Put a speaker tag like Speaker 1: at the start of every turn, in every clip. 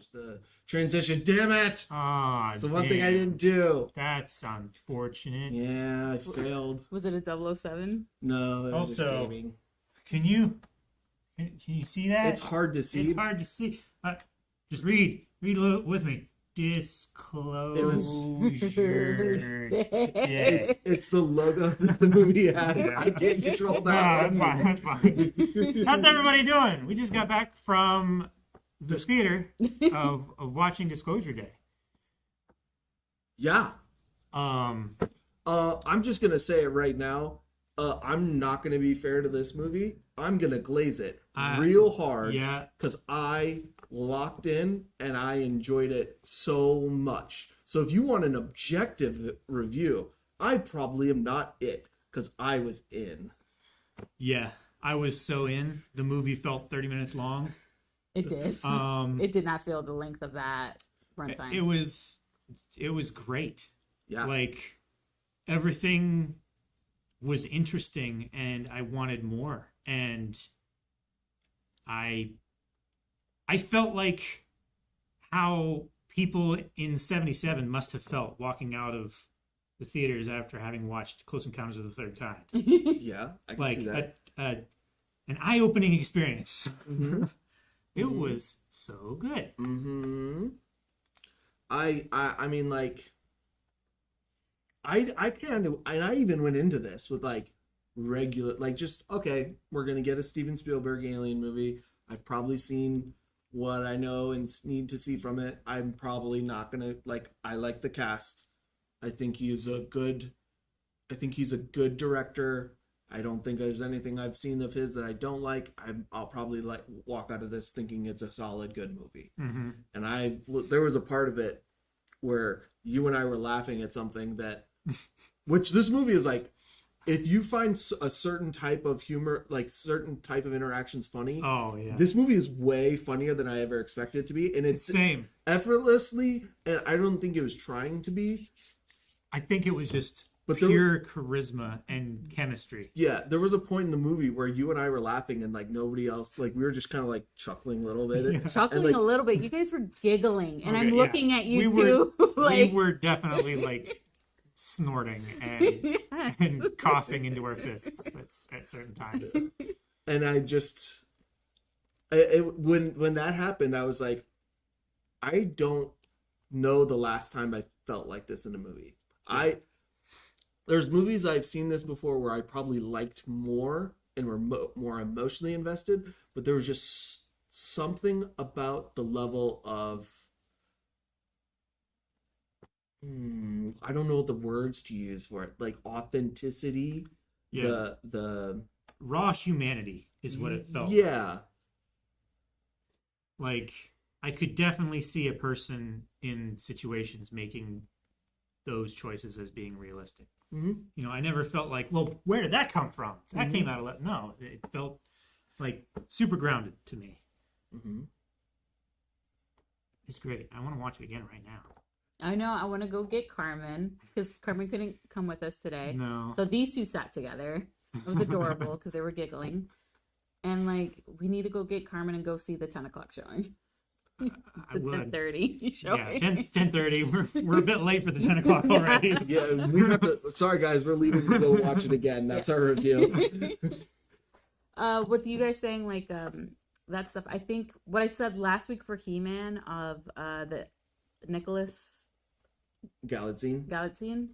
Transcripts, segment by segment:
Speaker 1: It's the transition. Damn it!
Speaker 2: Ah,
Speaker 1: It's the one thing I didn't do.
Speaker 2: That's unfortunate.
Speaker 1: Yeah, I failed.
Speaker 3: Was it a 007?
Speaker 1: No, it was
Speaker 2: Also,
Speaker 1: gaming.
Speaker 2: Can you see that?
Speaker 1: It's hard to see.
Speaker 2: It's hard to see. Just read with me. Disclosure. Yeah.
Speaker 1: It's the logo that the movie has. I can't control that.
Speaker 2: No, that's fine. How's everybody doing? We just got back from the theater of watching Disclosure Day.
Speaker 1: Yeah.
Speaker 2: Um,
Speaker 1: I'm just gonna say it right now. I'm not gonna be fair to this movie. I'm gonna glaze it real hard.
Speaker 2: Yeah.
Speaker 1: Because I locked in and I enjoyed it so much. So if you want an objective review, I probably am not it because I was in.
Speaker 2: Yeah, I was so in. The movie felt 30 minutes long.
Speaker 3: It did. It did not feel the length of that runtime.
Speaker 2: It was great.
Speaker 1: Yeah.
Speaker 2: Like everything was interesting and I wanted more. And I felt like how people in 77 must have felt walking out of the theaters after having watched Close Encounters of the Third Kind.
Speaker 1: Yeah, I can see that.
Speaker 2: An eye-opening experience.
Speaker 1: Mm-hmm.
Speaker 2: It was so good.
Speaker 1: Mm-hmm. I mean, like, I kind of, and I even went into this with like regular, like, just okay, we're gonna get a Steven Spielberg alien movie. I've probably seen what I know and need to see from it. I'm probably not gonna like. I like the cast. I think he's a good director. I don't think there's anything I've seen of his that I don't like. I'll probably like walk out of this thinking it's a solid, good movie.
Speaker 2: Mm-hmm.
Speaker 1: And there was a part of it where you and I were laughing at something that, which this movie is like, if you find a certain type of humor, like certain type of interactions funny,
Speaker 2: oh yeah,
Speaker 1: this movie is way funnier than I ever expected it to be, and it's
Speaker 2: same
Speaker 1: effortlessly, and I don't think it was trying to be.
Speaker 2: I think it was just
Speaker 1: But
Speaker 2: pure charisma and chemistry.
Speaker 1: Yeah, there was a point in the movie where you and I were laughing and like nobody else, like we were just kind of like chuckling a little bit.
Speaker 2: Yeah.
Speaker 3: Chuckling
Speaker 1: and, like,
Speaker 3: a little bit. You guys were giggling, and
Speaker 2: Okay,
Speaker 3: I'm looking at you
Speaker 2: we
Speaker 3: too.
Speaker 2: We were definitely like snorting and,
Speaker 3: Yes.
Speaker 2: and coughing into our fists at certain times.
Speaker 1: And I just, when that happened, I was like, I don't know the last time I felt like this in a movie. There's movies I've seen this before where I probably liked more and were more emotionally invested, but there was just something about the level of, I don't know what the words to use for it, like authenticity.
Speaker 2: Yeah,
Speaker 1: The
Speaker 2: raw humanity is what it felt.
Speaker 1: Yeah.
Speaker 2: Like I could definitely see a person in situations making those choices as being realistic.
Speaker 1: Mm-hmm.
Speaker 2: You know, I never felt like, well, where did that come from? That came out of no. It felt like super grounded to me.
Speaker 1: Mm-hmm.
Speaker 2: It's great. I want to watch it again right now.
Speaker 3: I know. I want to go get Carmen because Carmen couldn't come with us today.
Speaker 2: No.
Speaker 3: So these two sat together. It was adorable because they were giggling. And like, we need to go get Carmen and go see the 10 o'clock showing.
Speaker 2: I
Speaker 3: The
Speaker 2: would.
Speaker 3: 10:30 showing.
Speaker 2: Yeah, 10:30. We're a bit late for the 10 o'clock already.
Speaker 1: Yeah, we have to. Sorry, guys, we're leaving to go watch it again. That's our review.
Speaker 3: With you guys saying like that stuff, I think what I said last week for He-Man of the Nicholas
Speaker 1: Galatzine.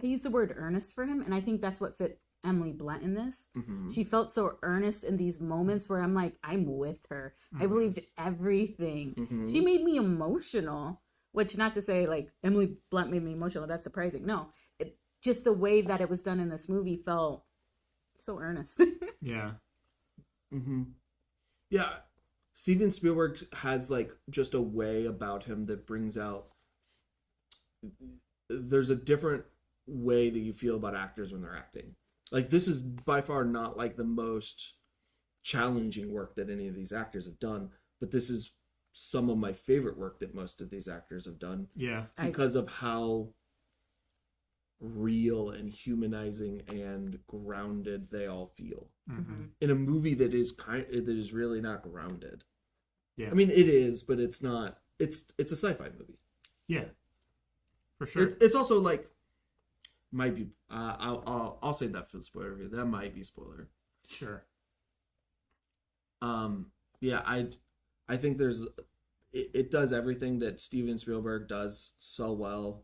Speaker 3: I used the word earnest for him, and I think that's what fit Emily Blunt in this.
Speaker 1: Mm-hmm.
Speaker 3: She felt so earnest in these moments where I'm like, I'm with her. I believed everything.
Speaker 1: Mm-hmm.
Speaker 3: She made me emotional, which not to say like Emily Blunt made me emotional. That's surprising. No, just the way that it was done in this movie felt so earnest.
Speaker 2: Yeah.
Speaker 1: Mm-hmm. Yeah, Steven Spielberg has like just a way about him that brings out. There's a different way that you feel about actors when they're acting. Like this is by far not like the most challenging work that any of these actors have done, but this is some of my favorite work that most of these actors have done.
Speaker 2: Yeah.
Speaker 1: Because of how real and humanizing and grounded they all feel
Speaker 2: Mm-hmm.
Speaker 1: in a movie that is really not grounded.
Speaker 2: Yeah.
Speaker 1: I mean, it is, but it's not. It's a sci-fi movie.
Speaker 2: Yeah. For sure.
Speaker 1: It's also like might be. I'll save that for the spoiler review. That might be spoiler.
Speaker 2: Sure.
Speaker 1: Yeah, I think it does everything that Steven Spielberg does so well.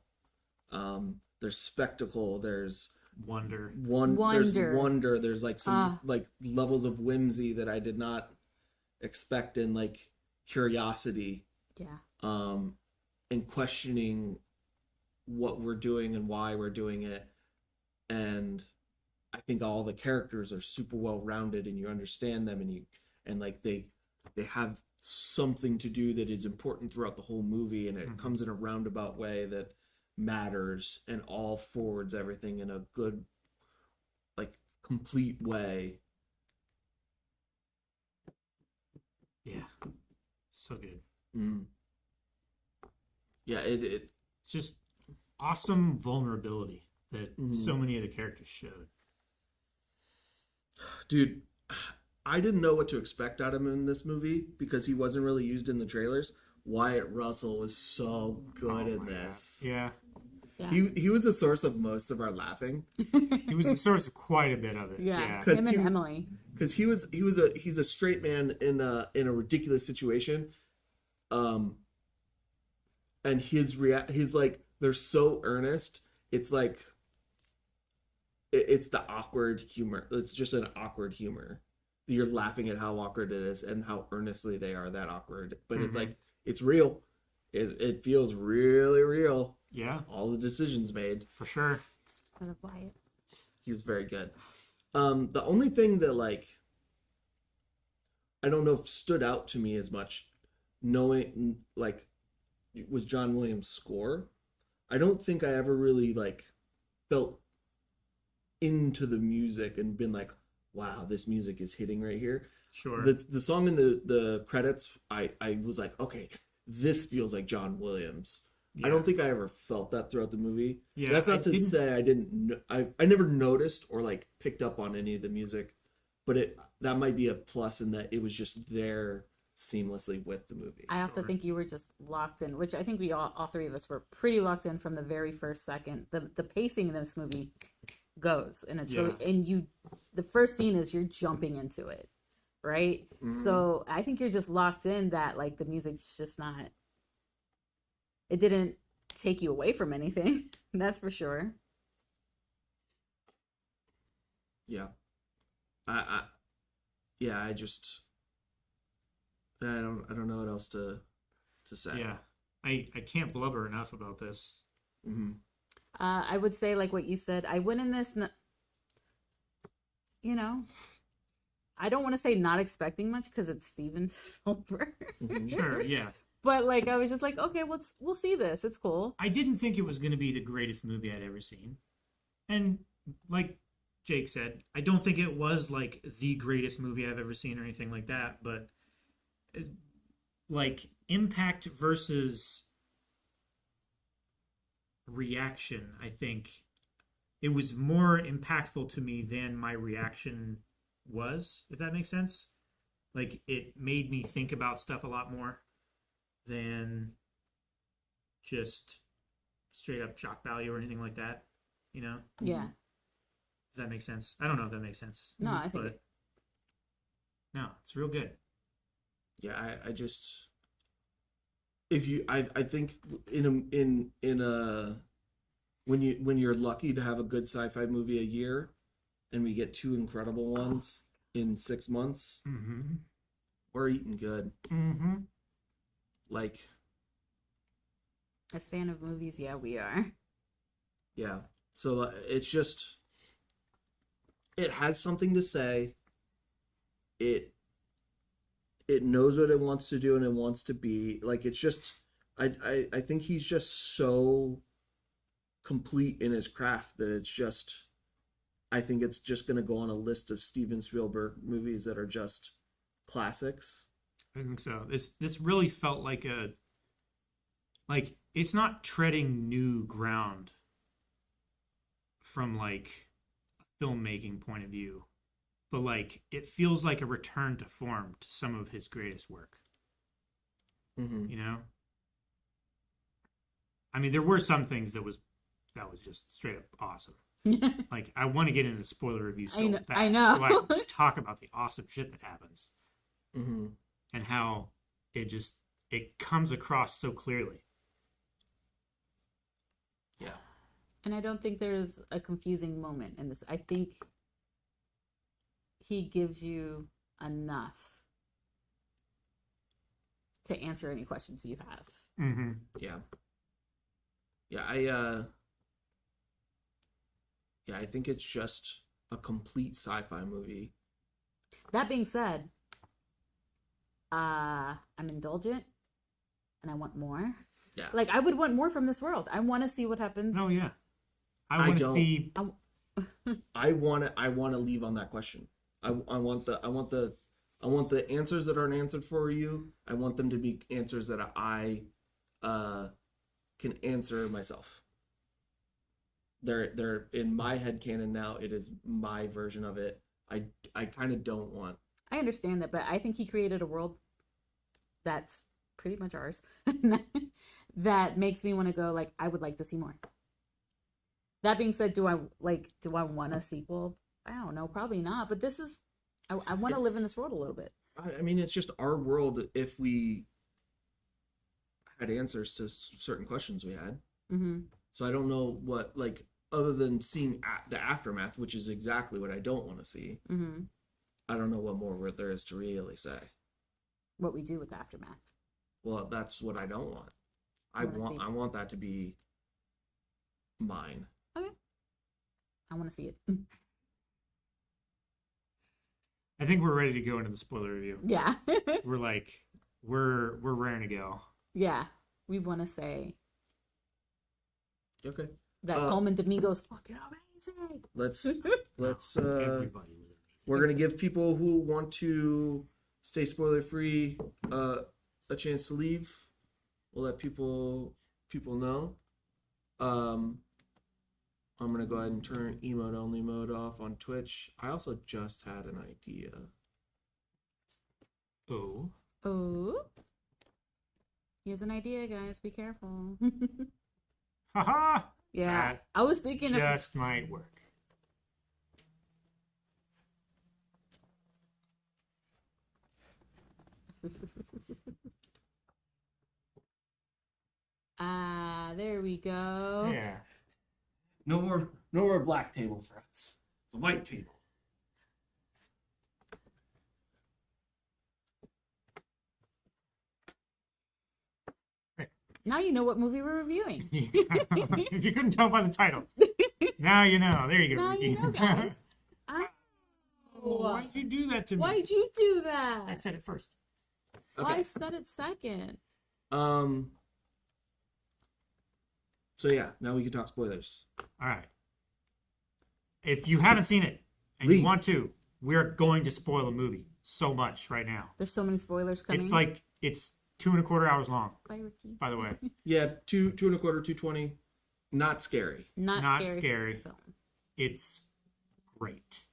Speaker 1: There's spectacle, there's
Speaker 2: Wonder.
Speaker 1: there's wonder, there's like some like levels of whimsy that I did not expect, and like curiosity,
Speaker 3: Yeah.
Speaker 1: and questioning what we're doing and why we're doing it. And I think all the characters are super well rounded, and you understand them, and like they have something to do that is important throughout the whole movie, and it comes in a roundabout way that matters and all forwards everything in a good, like, complete way.
Speaker 2: Yeah. So good.
Speaker 1: Yeah, it
Speaker 2: Just awesome vulnerability that so many of the characters showed.
Speaker 1: dude, I didn't know what to expect out of him in this movie because he wasn't really used in the trailers. Wyatt Russell was so good in this.
Speaker 2: Yeah.
Speaker 3: Yeah.
Speaker 1: He was the source of most of our laughing.
Speaker 2: He was the source of quite a bit of it.
Speaker 3: Yeah.
Speaker 1: 'Cause
Speaker 3: Him and
Speaker 1: he was-
Speaker 3: Emily.
Speaker 1: Because he's a straight man in a ridiculous situation, and he's like, they're so earnest. It's like it's the awkward humor. It's just an awkward humor. You're laughing at how awkward it is and how earnestly they are that awkward. But it's like, it's real. It feels really real.
Speaker 2: Yeah.
Speaker 1: All the decisions made.
Speaker 2: For sure.
Speaker 3: I love Wyatt.
Speaker 1: He was very good. The only thing that, like, I don't know if stood out to me as much, knowing, like, was John Williams' score. I don't think I ever really, like, felt into the music and been like, wow, this music is hitting right here.
Speaker 2: Sure.
Speaker 1: The song in the credits, I was like, okay, this feels like John Williams. I don't think I ever felt that throughout the movie.
Speaker 2: Yeah,
Speaker 1: That's not to say I didn't. I never noticed or like picked up on any of the music, but that might be a plus in that it was just there seamlessly with the movie.
Speaker 3: I also think you were just locked in, which I think we all three of us were pretty locked in from the very first second. The pacing in this movie goes, and it's really, and the first scene is you're jumping into it, right? So I think you're just locked in that like the music's just not. It didn't take you away from anything. That's for sure.
Speaker 1: Yeah. I just I don't know what else to say.
Speaker 2: Yeah. I can't blubber enough about this.
Speaker 3: I would say like what you said. I went in this, I don't want to say not expecting much because it's Steven Spielberg.
Speaker 2: Sure, yeah.
Speaker 3: But like I was just like, okay, we'll see this. It's cool.
Speaker 2: I didn't think it was going to be the greatest movie I'd ever seen. And like Jake said, I don't think it was like the greatest movie I've ever seen or anything like that, but like impact versus reaction, I think it was more impactful to me than my reaction was, if that makes sense. Like it made me think about stuff a lot more than just straight up shock value or anything like that,
Speaker 3: Yeah.
Speaker 2: If that makes sense. I don't know if that makes sense.
Speaker 3: No, I think
Speaker 2: no, it's real good.
Speaker 1: Yeah, I just I think in a when you're lucky to have a good sci-fi movie a year, and we get two incredible ones in 6 months, we're eating good. Like,
Speaker 3: as fan of movies, yeah, we are.
Speaker 1: yeah. So it's just, it has something to say. It knows what it wants to do and it wants to be. Like, it's just, I think he's just so complete in his craft that it's just, I think it's just going to go on a list of Steven Spielberg movies that are just classics.
Speaker 2: I think so. This really felt like it's not treading new ground from like a filmmaking point of view, but like it feels like a return to form to some of his greatest work.
Speaker 1: Mm-hmm.
Speaker 2: You know, I mean, there were some things that was just straight up awesome. Like, I want to get into the spoiler review so bad,
Speaker 3: I know.
Speaker 2: so I can talk about the awesome shit that happens
Speaker 1: Mm-hmm.
Speaker 2: and how it comes across so clearly.
Speaker 1: Yeah.
Speaker 3: And I don't think there's a confusing moment in this. I think he gives you enough to answer any questions you have.
Speaker 2: Mm-hmm.
Speaker 1: Yeah. Yeah, I think it's just a complete sci-fi movie.
Speaker 3: That being said, I'm indulgent and I want more.
Speaker 1: Yeah.
Speaker 3: Like, I would want more from this world. I want to see what happens.
Speaker 2: Oh yeah,
Speaker 1: I
Speaker 2: want to
Speaker 1: don't-
Speaker 2: see.
Speaker 1: I want to leave on that question. I want the answers that aren't answered for you. I want them to be answers that I can answer myself. They're in my head canon now. It is my version of it. I kind of don't want.
Speaker 3: I understand that, but I think he created a world that's pretty much ours that makes me want to go, like, I would like to see more. That being said, do I want a sequel? I don't know, probably not, but this is I want to live in this world a little bit.
Speaker 1: I mean, it's just our world. If we had answers to certain questions we had,
Speaker 3: Mm-hmm.
Speaker 1: so I don't know what, like, other than seeing the aftermath, which is exactly what I don't want to see.
Speaker 3: Mm-hmm.
Speaker 1: I don't know what more there is to really say.
Speaker 3: What we do with the aftermath.
Speaker 1: Well, that's what I don't want.
Speaker 3: I wanna see.
Speaker 1: I want that to be mine.
Speaker 3: Okay. I want to see it.
Speaker 2: I think we're ready to go into the spoiler review.
Speaker 3: Yeah.
Speaker 2: We're raring to go.
Speaker 3: Yeah. We want to say
Speaker 1: Okay.
Speaker 3: that Coleman Domingo's fucking amazing.
Speaker 1: Let's
Speaker 2: Everybody was amazing.
Speaker 1: we're gonna give people who want to stay spoiler free a chance to leave. We'll let people know. I'm gonna go ahead and turn emote only mode off on Twitch. I also just had an idea.
Speaker 2: Oh.
Speaker 3: Oh. He has an idea, guys. Be careful.
Speaker 2: Haha.
Speaker 3: Yeah.
Speaker 2: That
Speaker 3: I was thinking of
Speaker 2: just might work.
Speaker 3: there we go.
Speaker 2: Yeah.
Speaker 1: No more black table for us. It's a white table.
Speaker 3: Now you know what movie we're reviewing.
Speaker 2: If you couldn't tell by the title, now you know. There you go.
Speaker 3: Now
Speaker 2: Ricky.
Speaker 3: you know, guys.
Speaker 2: Why'd you do that to me?
Speaker 3: Why'd you do that?
Speaker 2: I said it first.
Speaker 3: Okay. I said it second.
Speaker 1: So yeah, now we can talk spoilers.
Speaker 2: All right. If you haven't seen it and you want to, we're going to spoil a movie so much right now.
Speaker 3: There's so many spoilers coming.
Speaker 2: It's 2.25 hours long.
Speaker 3: Bye, Ricky.
Speaker 2: By the way.
Speaker 1: Yeah, 2.25, 2:20. Not scary.
Speaker 3: Not scary.
Speaker 2: Film. It's great.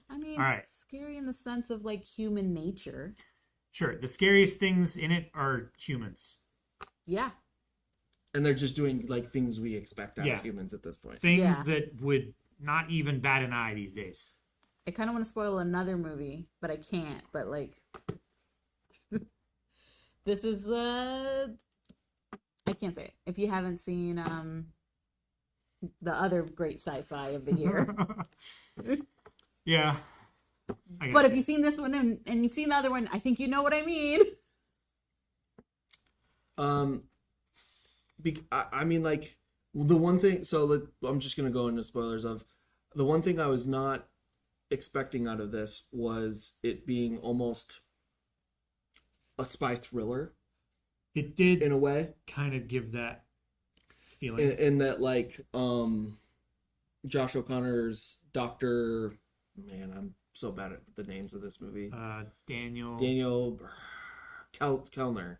Speaker 3: I mean,
Speaker 2: all right.
Speaker 3: It's scary in the sense of like human nature.
Speaker 2: Sure. The scariest things in it are humans.
Speaker 3: Yeah.
Speaker 1: And they're just doing like things we expect out of humans at this point.
Speaker 2: Things that would not even bat an eye these days.
Speaker 3: I kind of want to spoil another movie, but I can't. But like, this is I can't say it. If you haven't seen the other great sci-fi of the year.
Speaker 2: Yeah.
Speaker 3: But if you've seen this one and you've seen the other one, I think you know what I mean.
Speaker 1: I mean, like, the one thing, so I'm just going to go into spoilers of, the one thing I was not expecting out of this was it being almost a spy thriller.
Speaker 2: It did,
Speaker 1: in a way,
Speaker 2: kind of give that feeling.
Speaker 1: In that, like, Josh O'Connor's Dr. Man, I'm so bad at the names of this movie. Daniel Kellner.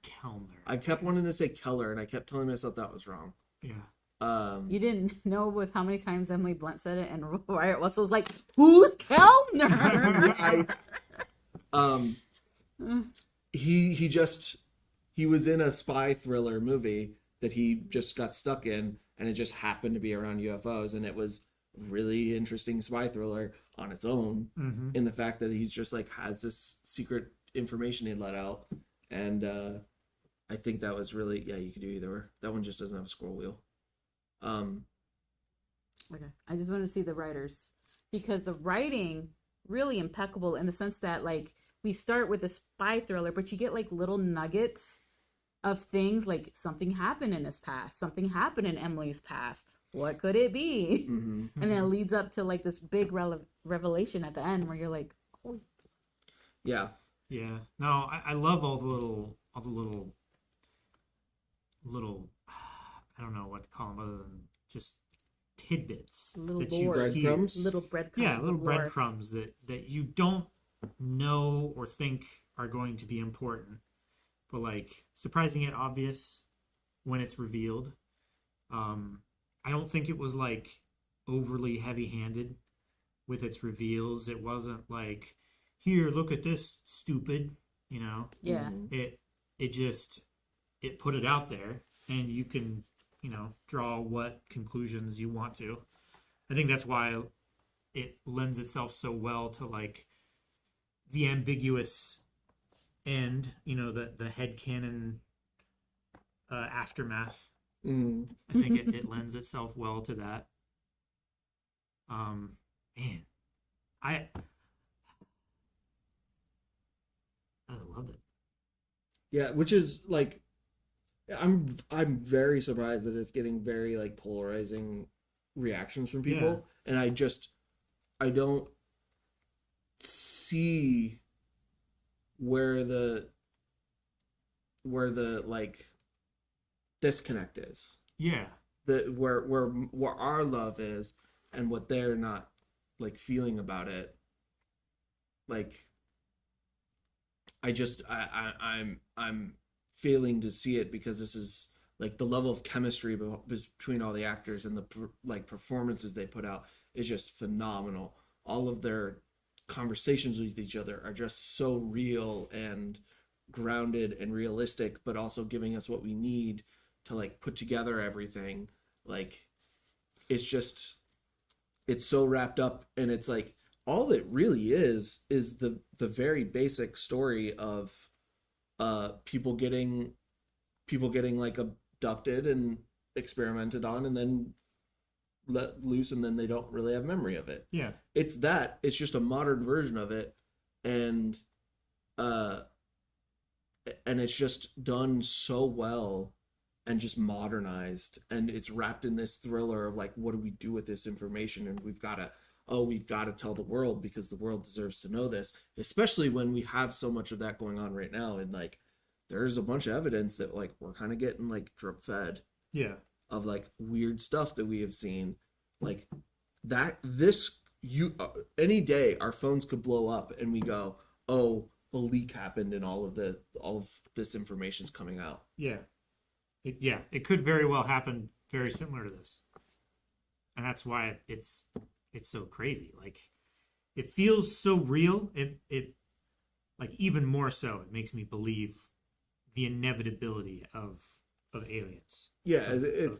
Speaker 1: I kept wanting to say Keller, and I kept telling myself that was wrong.
Speaker 2: Yeah.
Speaker 3: You didn't know with how many times Emily Blunt said it, and Wyatt Russell was like, "Who's Kellner?"
Speaker 1: He he was in a spy thriller movie that he just got stuck in, and it just happened to be around UFOs, and it was a really interesting spy thriller on its own, in the fact that he's just like has this secret information he let out, and I think that was really, yeah, you could do either. That one just doesn't have a scroll wheel.
Speaker 3: Okay, I just want to see the writers, because the writing really impeccable in the sense that like we start with a spy thriller, but you get like little nuggets of things, like something happened in his past, something happened in Emily's past. What could it be? And then it leads up to like this big revelation at the end where you're like, oh.
Speaker 1: Yeah.
Speaker 2: No, I love all the little I don't know what to call them other than just tidbits,
Speaker 3: little
Speaker 2: that
Speaker 3: lore,
Speaker 1: breadcrumbs?
Speaker 3: little breadcrumbs,
Speaker 2: yeah, little
Speaker 3: of lore.
Speaker 2: breadcrumbs that you don't know or think are going to be important, but like surprising yet obvious when it's revealed. I don't think it was like overly heavy-handed with its reveals. It wasn't like, here, look at this, stupid, you know.
Speaker 3: Yeah.
Speaker 2: It put it out there, and you can, you know, draw what conclusions you want to. I think that's why it lends itself so well to like the ambiguous end, you know, the headcanon aftermath. I think it lends itself well to that. Man, I loved it.
Speaker 1: Yeah, which is like, I'm very surprised that it's getting very like polarizing reactions from people, and I don't see where the like disconnect is.
Speaker 2: Yeah.
Speaker 1: Where our love is and what they're not like feeling about it. Like I'm failing to see it, because this is like the level of chemistry between all the actors and the like performances they put out is just phenomenal. All of their conversations with each other are just so real and grounded and realistic, but also giving us what we need to like put together everything. Like it's so wrapped up, and it's like all it really is the very basic story of people getting like abducted and experimented on and then let loose, and then they don't really have memory of it.
Speaker 2: Yeah.
Speaker 1: It's just a modern version of it, and it's just done so well and just modernized, and it's wrapped in this thriller of like, what do we do with this information? And we've got to tell the world, because the world deserves to know this, especially when we have so much of that going on right now. And like, there's a bunch of evidence that like we're kind of getting like drip fed of like weird stuff that we have seen, like that any day our phones could blow up and we go, oh, a leak happened and all of this information's coming out.
Speaker 2: It could very well happen very similar to this, and that's why it's so crazy. Like, it feels so real. It like, even more so, it makes me believe the inevitability of aliens.
Speaker 1: Yeah,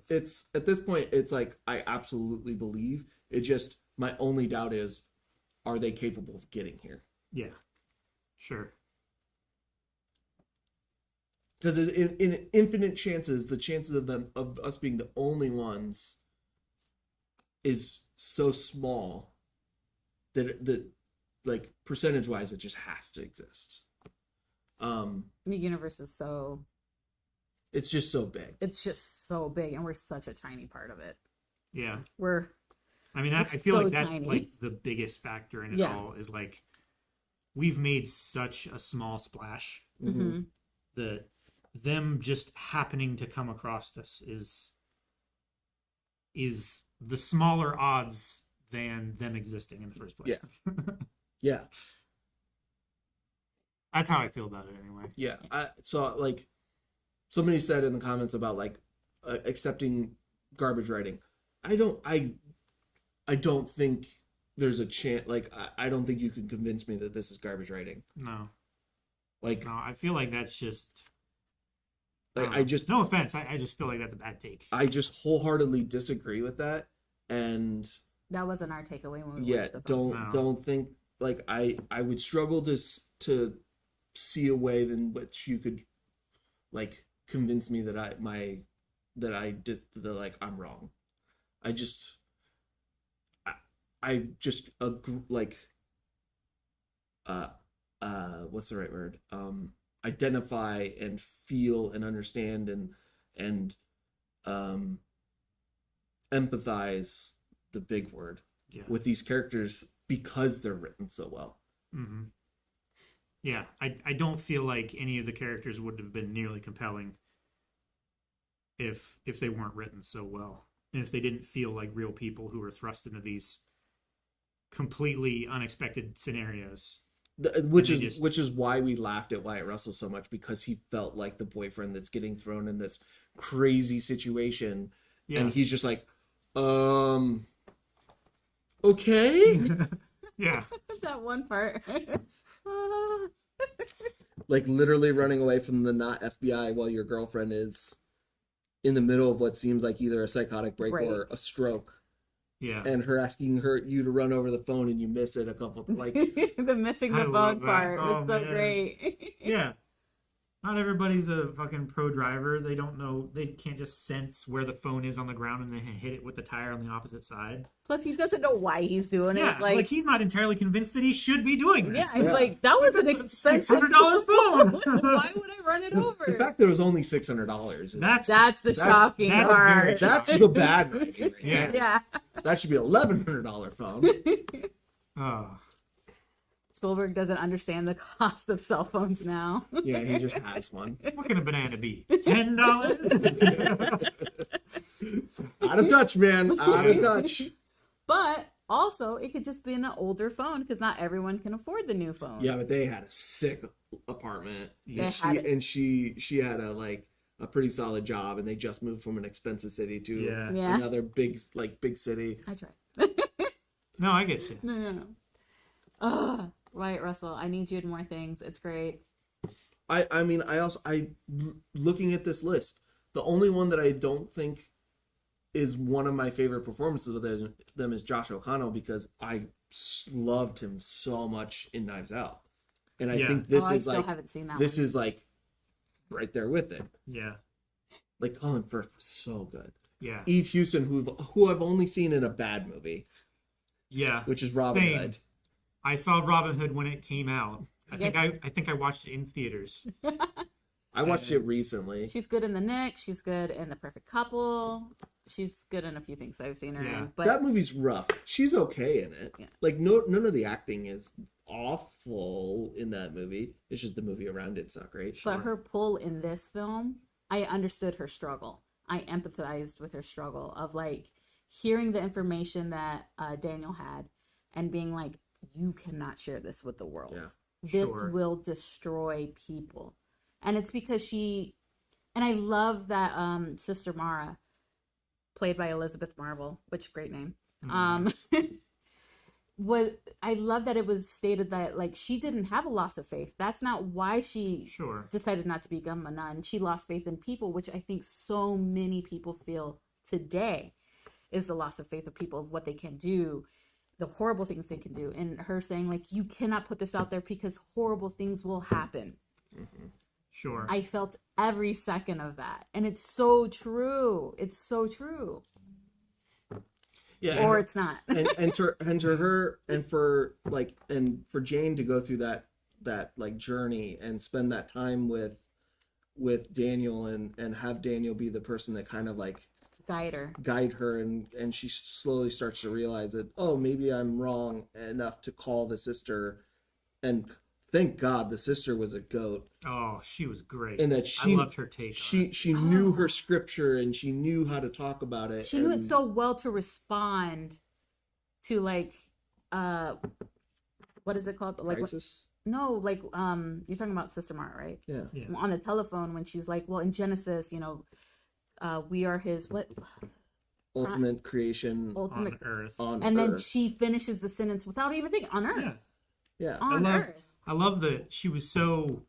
Speaker 1: it's at this point, it's like I absolutely believe it. Just my only doubt is, are they capable of getting here?
Speaker 2: Yeah, sure.
Speaker 1: Because in infinite chances, the chances of us being the only ones is so small that like percentage wise, it just has to exist.
Speaker 3: The universe is so,
Speaker 1: it's just so big.
Speaker 3: It's just so big, and we're such a tiny part of it.
Speaker 2: Yeah.
Speaker 3: I
Speaker 2: feel
Speaker 3: so
Speaker 2: like that's
Speaker 3: tiny.
Speaker 2: like the biggest factor in it all, is like, we've made such a small splash that them just happening to come across us is the smaller odds than them existing in the first place.
Speaker 1: Yeah.
Speaker 2: That's how I feel about it anyway.
Speaker 1: Yeah. So like somebody said in the comments about like accepting garbage writing. I don't think there's a chance. Like I don't think you can convince me that this is garbage writing.
Speaker 2: No,
Speaker 1: Like,
Speaker 2: I feel like that's just
Speaker 1: Like I just
Speaker 2: no offense, I just feel like that's a bad take.
Speaker 1: I just wholeheartedly disagree with that, and
Speaker 3: That wasn't our takeaway when we
Speaker 1: yeah,
Speaker 3: watched the film.
Speaker 1: don't think like I would struggle to see a way in which you could like convince me that I'm wrong. I just like what's the right word? Identify and feel and understand and empathize, the big word, with these characters because they're written so well.
Speaker 2: Mm-hmm. Yeah, I don't feel like any of the characters would have been nearly compelling if they weren't written so well, and if they didn't feel like real people who were thrust into these completely unexpected scenarios.
Speaker 1: Which is why we laughed at Wyatt Russell so much, because he felt like the boyfriend that's getting thrown in this crazy situation, and he's just like, okay.
Speaker 2: Yeah.
Speaker 3: That one part.
Speaker 1: Like literally running away from the not FBI while your girlfriend is in the middle of what seems like either a psychotic break or a stroke.
Speaker 2: Yeah.
Speaker 1: And her asking you to run over the phone and you miss it a couple like
Speaker 3: the missing the phone part was so great.
Speaker 2: Yeah. Not everybody's a fucking pro driver. They don't know. They can't just sense where the phone is on the ground and then hit it with the tire on the opposite side.
Speaker 3: Plus, he doesn't know why he's doing it.
Speaker 2: Like he's not entirely convinced that he should be doing this.
Speaker 3: Yeah, he's like, that was an expensive
Speaker 2: $600 phone.
Speaker 3: Why would I run it over?
Speaker 1: The fact there was only $600.
Speaker 3: That's the shocking part.
Speaker 1: That's the bad rating. Right?
Speaker 3: Yeah.
Speaker 1: That should be $1,100 phone.
Speaker 2: Oh.
Speaker 3: Spielberg doesn't understand the cost of cell phones now.
Speaker 1: Yeah, he just has one.
Speaker 2: What can a banana be? $10?
Speaker 1: Out of touch, man. Out of touch.
Speaker 3: But also, it could just be an older phone because not everyone can afford the new phone.
Speaker 1: Yeah, but they had a sick apartment.
Speaker 3: Yeah.
Speaker 1: She had a pretty solid job, and they just moved from an expensive city to another big city.
Speaker 3: I tried.
Speaker 2: No, I get you.
Speaker 3: No. Wyatt Russell, I need you in more things. It's great.
Speaker 1: I mean, looking at this list, the only one that I don't think is one of my favorite performances of them is Josh O'Connell, because I loved him so much in Knives Out, and I think this is
Speaker 3: I still haven't seen that.
Speaker 1: This is like right there with it.
Speaker 2: Yeah,
Speaker 1: like Colin Firth was so good.
Speaker 2: Yeah,
Speaker 1: Eve Hewson, who I've only seen in a bad movie.
Speaker 2: Yeah,
Speaker 1: which is Robin Hood.
Speaker 2: I saw Robin Hood when it came out. I think I watched it in theaters.
Speaker 1: I watched it recently.
Speaker 3: She's good in The Nick. She's good in The Perfect Couple. She's good in a few things I've seen her in. But
Speaker 1: that movie's rough. She's okay in it. Yeah. Like none of the acting is awful in that movie. It's just the movie around it's not great.
Speaker 3: But her pull in this film, I understood her struggle. I empathized with her struggle of like hearing the information that Daniel had and being like, you cannot share this with the world. Yeah. This will destroy people. And it's because and I love that Sister Mara, played by Elizabeth Marvel, which great name. Mm-hmm. I love that it was stated that like she didn't have a loss of faith. That's not why she decided not to become a nun. She lost faith in people, which I think so many people feel today is the loss of faith of people, of what they can do, the horrible things they can do. And her saying like, you cannot put this out there because horrible things will happen.
Speaker 1: Mm-hmm.
Speaker 2: Sure.
Speaker 3: I felt every second of that. And it's so true. It's so true.
Speaker 1: Yeah.
Speaker 3: Or it's not.
Speaker 1: and for her and for Jane to go through that like journey and spend that time with Daniel and have Daniel be the person that kind of like guide her and she slowly starts to realize that, oh, maybe I'm wrong enough to call the sister, and thank God the sister was a goat.
Speaker 2: Oh, she was great.
Speaker 1: And that
Speaker 2: I loved her take.
Speaker 1: She knew her scripture and she knew how to talk about it.
Speaker 3: She knew it so well to respond to like what is it called? Like
Speaker 1: crisis?
Speaker 3: No, like you're talking about Sister Mara, right?
Speaker 1: Yeah.
Speaker 3: On the telephone when she's like, well, in Genesis, we are his
Speaker 1: ultimate creation
Speaker 3: on
Speaker 2: earth.
Speaker 3: And then she finishes the sentence without even thinking on earth.
Speaker 1: Yeah.
Speaker 3: On earth.
Speaker 2: I love that she was so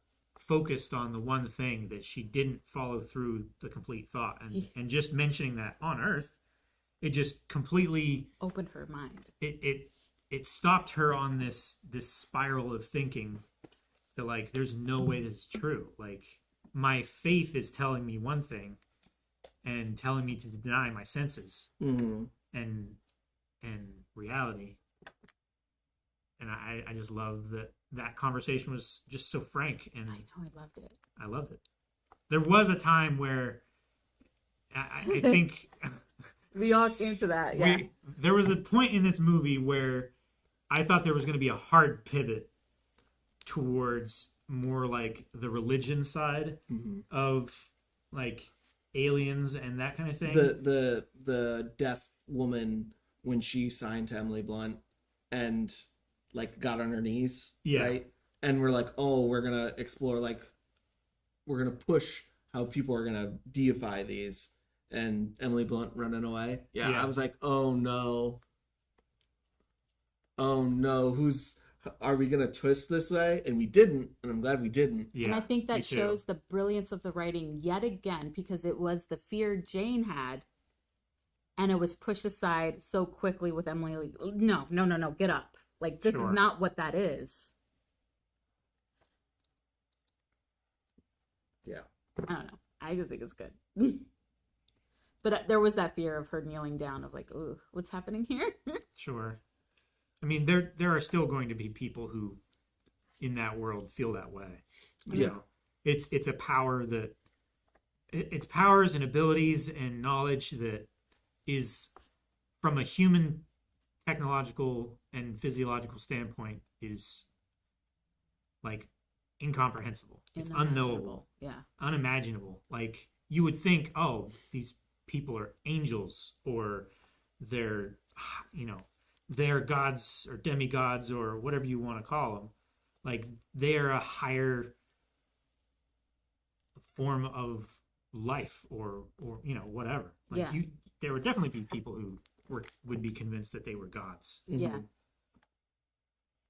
Speaker 2: focused on the one thing that she didn't follow through the complete thought. And just mentioning that on Earth, it just completely
Speaker 3: opened her mind.
Speaker 2: It stopped her on this spiral of thinking that, like, there's no way this is true. Like, my faith is telling me one thing and telling me to deny my senses and reality. And I just love that conversation was just so frank, and
Speaker 3: I know, I loved it.
Speaker 2: I loved it. There was a time where I think
Speaker 3: we all came to that. Yeah,
Speaker 2: there was a point in this movie where I thought there was going to be a hard pivot towards more like the religion side of like aliens and that kind of thing.
Speaker 1: The deaf woman, when she signed to Emily Blunt and like got on her knees, right? And we're like, oh, we're gonna explore, like, we're gonna push how people are gonna deify these, and Emily Blunt running away. I was like, oh no, are we gonna twist this way? And we didn't, and I'm glad we didn't.
Speaker 3: And I think that shows the brilliance of the writing yet again, because it was the fear Jane had, and it was pushed aside so quickly with Emily. No, get up. Like, this is not what that is.
Speaker 1: Yeah.
Speaker 3: I don't know. I just think it's good. But there was that fear of her kneeling down, of like, ooh, what's happening here?
Speaker 2: Sure. I mean, there are still going to be people who, in that world, feel that way.
Speaker 1: Yeah.
Speaker 2: It's a power that, it's powers and abilities and knowledge that is, from a human technological and physiological standpoint, is like incomprehensible. It's unknowable.
Speaker 3: Yeah.
Speaker 2: Unimaginable. Like, you would think, oh, these people are angels, or they're, they're gods or demigods or whatever you want to call them. Like, they're a higher form of life or whatever. Like, there would definitely be people who would be convinced that they were gods.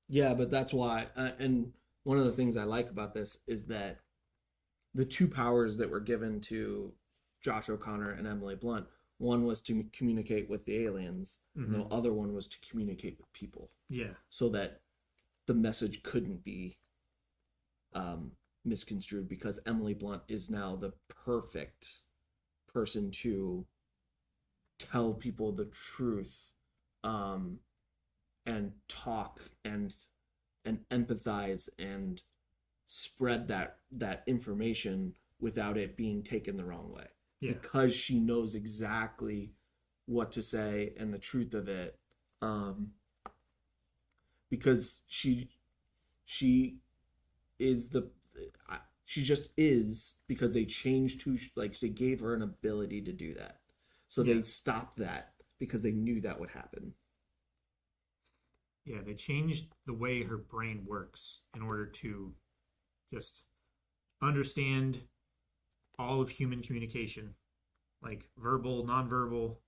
Speaker 1: Yeah, but that's why, and one of the things I like about this is that the two powers that were given to Josh O'Connor and Emily Blunt, one was to communicate with the aliens, and the other one was to communicate with people.
Speaker 2: Yeah.
Speaker 1: So that the message couldn't be misconstrued, because Emily Blunt is now the perfect person to tell people the truth, and talk and empathize and spread that information without it being taken the wrong way. Yeah. Because she knows exactly what to say and the truth of it, because she just is, because they changed who they gave her an ability to do that, so they stopped that because they knew that would happen.
Speaker 2: Yeah, they changed the way her brain works in order to just understand all of human communication, like verbal, nonverbal,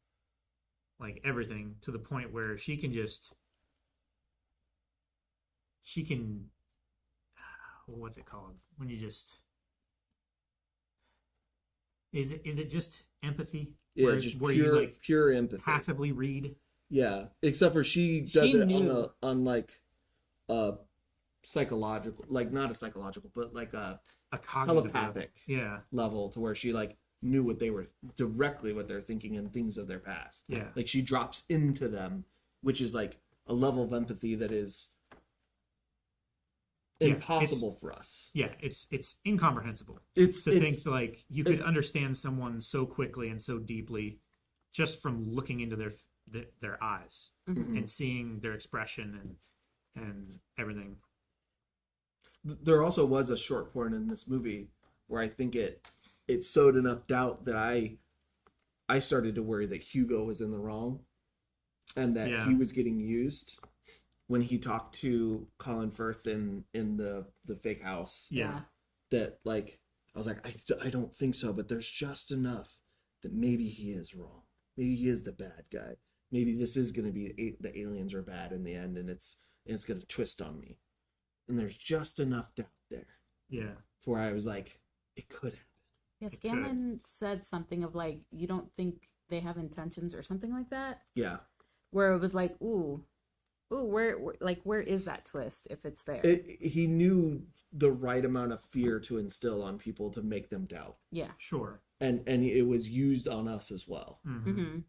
Speaker 2: like everything, to the point where she can what's it called when you just, is it just empathy?
Speaker 1: Yeah, just pure empathy,
Speaker 2: passively read.
Speaker 1: Yeah, except for she does it on like a psychological, like not a psychological, but like a telepathic level, to where she like knew what they're thinking and things of their past.
Speaker 2: Yeah,
Speaker 1: like she drops into them, which is like a level of empathy that is impossible for us.
Speaker 2: Yeah, it's incomprehensible.
Speaker 1: It's
Speaker 2: think like you could understand someone so quickly and so deeply just from looking into their eyes and seeing their expression and everything.
Speaker 1: There also was a short point in this movie where I think it sowed enough doubt that I started to worry that Hugo was in the wrong, and that he was getting used when he talked to Colin Firth in the fake house.
Speaker 2: Yeah.
Speaker 1: That, like, I was like, I don't think so, but there's just enough that maybe he is wrong. Maybe he is the bad guy. Maybe this is going to be the aliens are bad in the end, and it's going to twist on me. And there's just enough doubt there.
Speaker 2: Yeah.
Speaker 1: to where I was like, it could happen.
Speaker 3: Yeah,
Speaker 2: It
Speaker 3: Scanlan said something of like, you don't think they have intentions or something like that,
Speaker 1: Yeah.
Speaker 3: where it was like, ooh, where is that twist if it's there?
Speaker 1: He knew the right amount of fear to instill on people to make them doubt.
Speaker 3: Yeah.
Speaker 2: Sure.
Speaker 1: And it was used on us as well.
Speaker 3: Mm-hmm.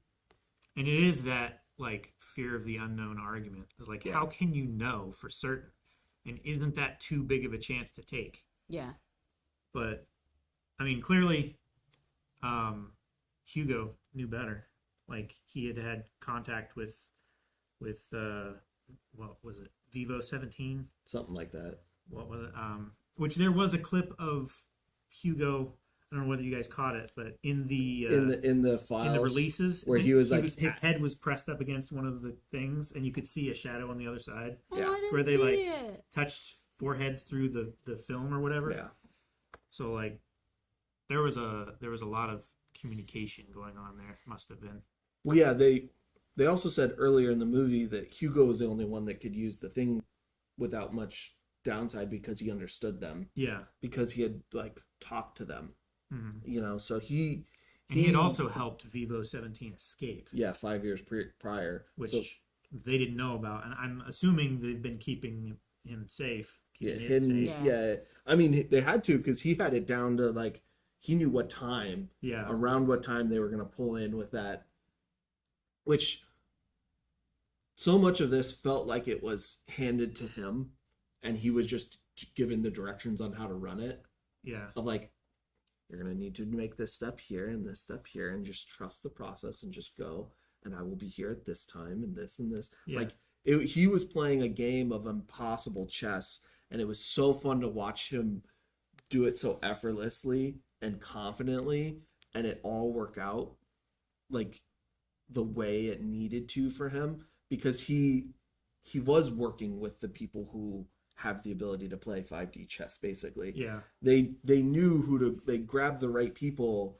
Speaker 2: And it is that like fear of the unknown argument. It's like, how can you know for certain? And isn't that too big of a chance to take?
Speaker 3: Yeah.
Speaker 2: But I mean, clearly, Hugo knew better. Like he had contact with what was it? Vivo 17?
Speaker 1: Something like that.
Speaker 2: What was it? Which there was a clip of Hugo. I don't know whether you guys caught it, but in the
Speaker 1: files,
Speaker 2: in the releases
Speaker 1: where he was
Speaker 2: his head was pressed up against one of the things, and you could see a shadow on the other side.
Speaker 1: Yeah.
Speaker 3: Oh, I didn't
Speaker 2: Where they
Speaker 3: see
Speaker 2: like
Speaker 3: it.
Speaker 2: touched foreheads through the film or whatever.
Speaker 1: Yeah.
Speaker 2: So like there was a lot of communication going on there. Must have been.
Speaker 1: Well, yeah, they also said earlier in the movie that Hugo was the only one that could use the thing without much downside because he understood them.
Speaker 2: Yeah.
Speaker 1: Because he had like talked to them.
Speaker 2: Mm-hmm.
Speaker 1: You know, so he
Speaker 2: had also helped Vivo 17 escape.
Speaker 1: Yeah, 5 years prior,
Speaker 2: which they didn't know about, and I'm assuming they've been keeping him safe.
Speaker 1: Yeah, hidden.
Speaker 3: safe.
Speaker 1: Yeah, I mean they had to because he had it down to like he knew what time.
Speaker 2: Yeah.
Speaker 1: Around what time they were going to pull in with that, which so much of this felt like it was handed to him, and he was just given the directions on how to run it.
Speaker 2: Yeah.
Speaker 1: Of like, you're going to need to make this step here and this step here, and just trust the process and just go. And I will be here at this time and this and this.
Speaker 2: Yeah.
Speaker 1: Like he was playing a game of impossible chess, and it was so fun to watch him do it so effortlessly and confidently, and it all work out like the way it needed to for him, because he was working with the people who have the ability to play 5D chess. Basically,
Speaker 2: Yeah.
Speaker 1: They knew they grabbed the right people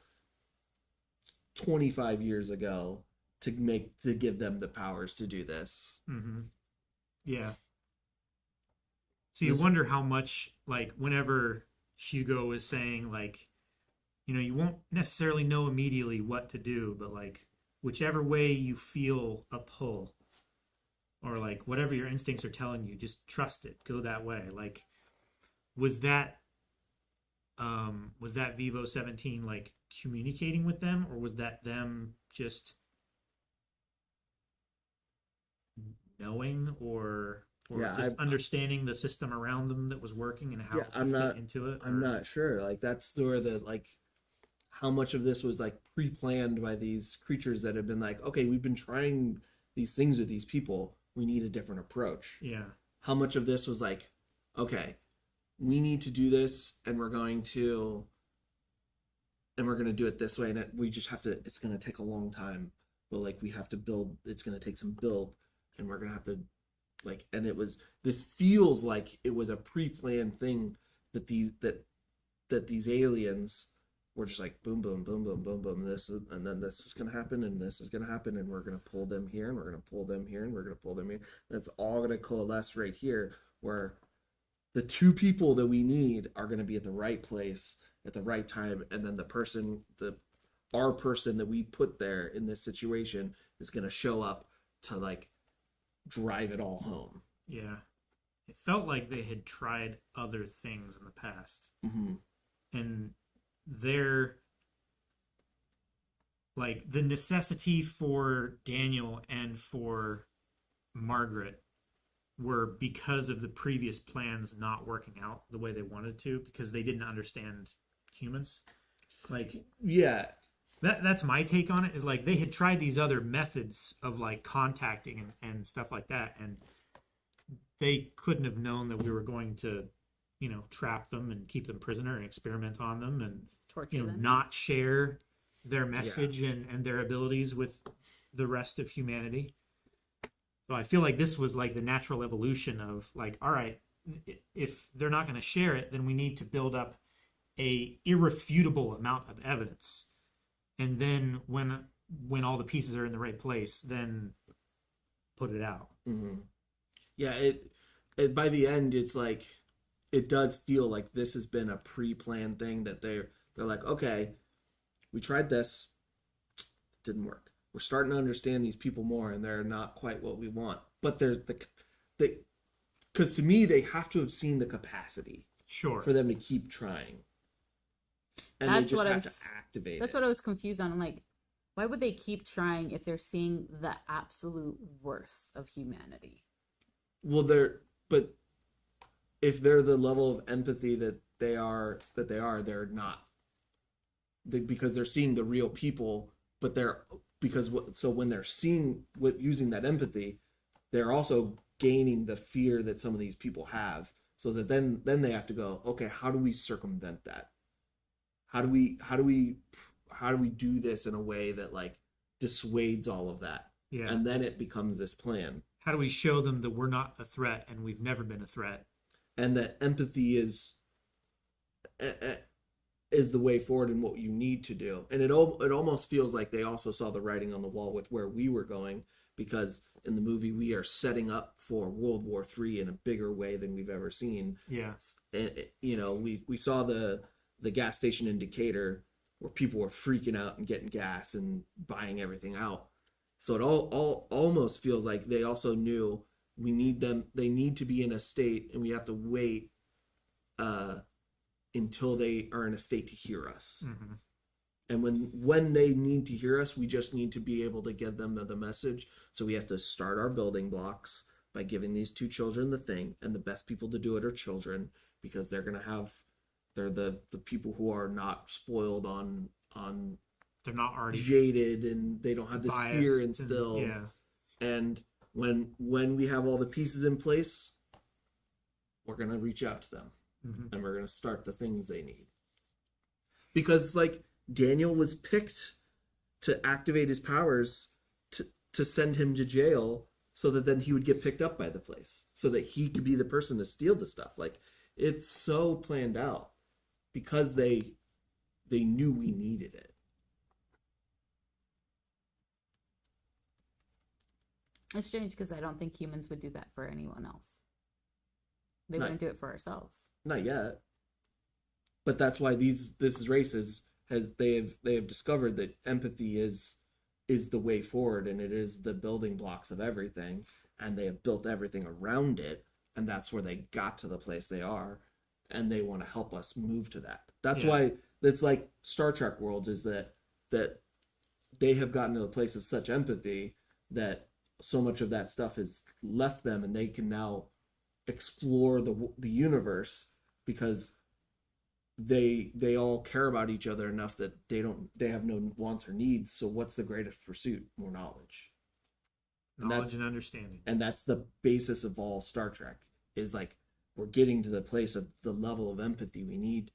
Speaker 1: 25 years ago to give them the powers to do this.
Speaker 2: Mm-hmm. Yeah. So you wonder how much, like, whenever Hugo is saying, like, you know, you won't necessarily know immediately what to do, but, like, whichever way you feel a pull, or, like, whatever your instincts are telling you, just trust it. Go that way. Like, was that Vivo 17, like, communicating with them, or was that them just knowing or just understanding the system around them that was working and how to fit into it?
Speaker 1: I'm not sure. Like that's where how much of this was like pre-planned by these creatures that have been like, okay, we've been trying these things with these people. We need a different approach.
Speaker 2: Yeah.
Speaker 1: How much of this was like, okay, we need to do this, and we're going to do it this way, and we just have to. It's going to take a long time, but like we have to build. It's going to take some build. And we're gonna have to, like, and this feels like it was a pre-planned thing that these aliens were just like boom, boom, boom, boom, boom, boom, and then this is gonna happen, and this is gonna happen, and we're gonna pull them here, and we're gonna pull them here, and we're gonna pull them here. And it's all gonna coalesce right here, where the two people that we need are gonna be at the right place at the right time, and then our person that we put there in this situation is gonna show up to like drive it all home.
Speaker 2: Yeah. It felt like they had tried other things in the past.
Speaker 1: Mm-hmm.
Speaker 2: And they're like the necessity for Daniel and for Margaret were because of the previous plans not working out the way they wanted to, because they didn't understand humans. Like,
Speaker 1: yeah.
Speaker 2: That's my take on it, is like they had tried these other methods of like contacting and stuff like that, and they couldn't have known that we were going to, you know, trap them and keep them prisoner and experiment on them and
Speaker 3: torture them,
Speaker 2: not share their message and their abilities with the rest of humanity. So I feel like this was like the natural evolution of like, all right, if they're not going to share it, then we need to build up a irrefutable amount of evidence. And then when all the pieces are in the right place, then put it out.
Speaker 1: Mm-hmm. Yeah, it by the end, it's like it does feel like this has been a pre-planned thing that they're like, okay, we tried this, didn't work. We're starting to understand these people more, and they're not quite what we want. But they're they because to me they have to have seen the capacity
Speaker 2: Sure.
Speaker 1: for them to keep trying, and
Speaker 3: That's
Speaker 1: they just
Speaker 3: what
Speaker 1: have to activate.
Speaker 3: That's
Speaker 1: it.
Speaker 3: what I was confused on. I'm like, why would they keep trying if they're seeing the absolute worst of humanity?
Speaker 1: Well, but if they're the level of empathy that they are, they're not. Because they're seeing the real people, but so when they're seeing with using that empathy, they're also gaining the fear that some of these people have. So that then they have to go, okay, how do we circumvent that? How do we do this in a way that like dissuades all of that?
Speaker 2: Yeah.
Speaker 1: And then it becomes this plan.
Speaker 2: How do we show them that we're not a threat and we've never been a threat?
Speaker 1: And that empathy is the way forward and what you need to do. And it almost feels like they also saw the writing on the wall with where we were going, because in the movie we are setting up for World War III in a bigger way than we've ever seen.
Speaker 2: Yeah.
Speaker 1: And we saw the gas station in Decatur where people were freaking out and getting gas and buying everything out. So it all almost feels like they also knew they need to be in a state, and we have to wait until they are in a state to hear us.
Speaker 2: Mm-hmm.
Speaker 1: And when they need to hear us, we just need to be able to give them the message. So we have to start our building blocks by giving these two children the thing, and the best people to do it are children, because they're the people who are not spoiled on
Speaker 2: they're not already
Speaker 1: jaded, and they don't have this fear instilled.
Speaker 2: Yeah.
Speaker 1: And when we have all the pieces in place, we're going to reach out to them.
Speaker 2: Mm-hmm.
Speaker 1: And we're going to start the things they need. Because like Daniel was picked to activate his powers to send him to jail, so that then he would get picked up by the place, so that he could be the person to steal the stuff. Like, it's so planned out because they knew we needed it.
Speaker 3: It's strange because I don't think humans would do that for anyone else. They
Speaker 1: Not-
Speaker 3: wouldn't do it for ourselves.
Speaker 1: Not yet. But that's why this race they have discovered that empathy is the way forward, and it is the building blocks of everything, and they have built everything around it, and that's where they got to the place they are, and they want to help us move to that. That's why it's like Star Trek worlds, is that they have gotten to a place of such empathy that so much of that stuff has left them, and they can now explore the universe, because they all care about each other enough that they have no wants or needs. So what's the greatest pursuit? More knowledge.
Speaker 2: Knowledge and understanding.
Speaker 1: And that's the basis of all Star Trek, is like we're getting to the place of the level of empathy we need,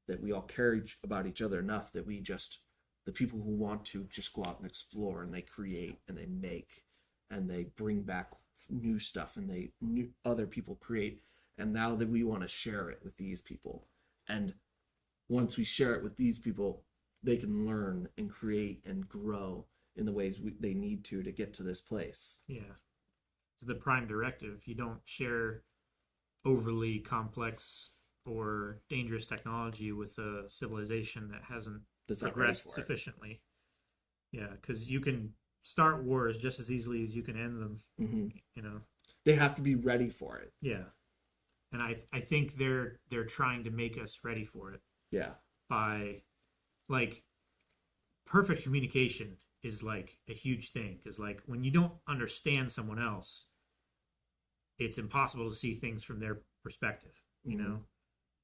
Speaker 1: that we all care about each other enough that the people who want to just go out and explore, and they create and they make and they bring back new stuff, and other people create, and now that we want to share it with these people. And once we share it with these people, they can learn and create and grow in the ways they need to get to this place.
Speaker 2: Yeah. It's the prime directive. You don't share overly complex or dangerous technology with a civilization that hasn't progressed sufficiently. Yeah, because you can start wars just as easily as you can end them.
Speaker 1: Mm-hmm. They have to be ready for it.
Speaker 2: Yeah. And I think they're trying to make us ready for it.
Speaker 1: Yeah.
Speaker 2: By, like, perfect communication is like a huge thing, because like when you don't understand someone else, it's impossible to see things from their perspective, you know.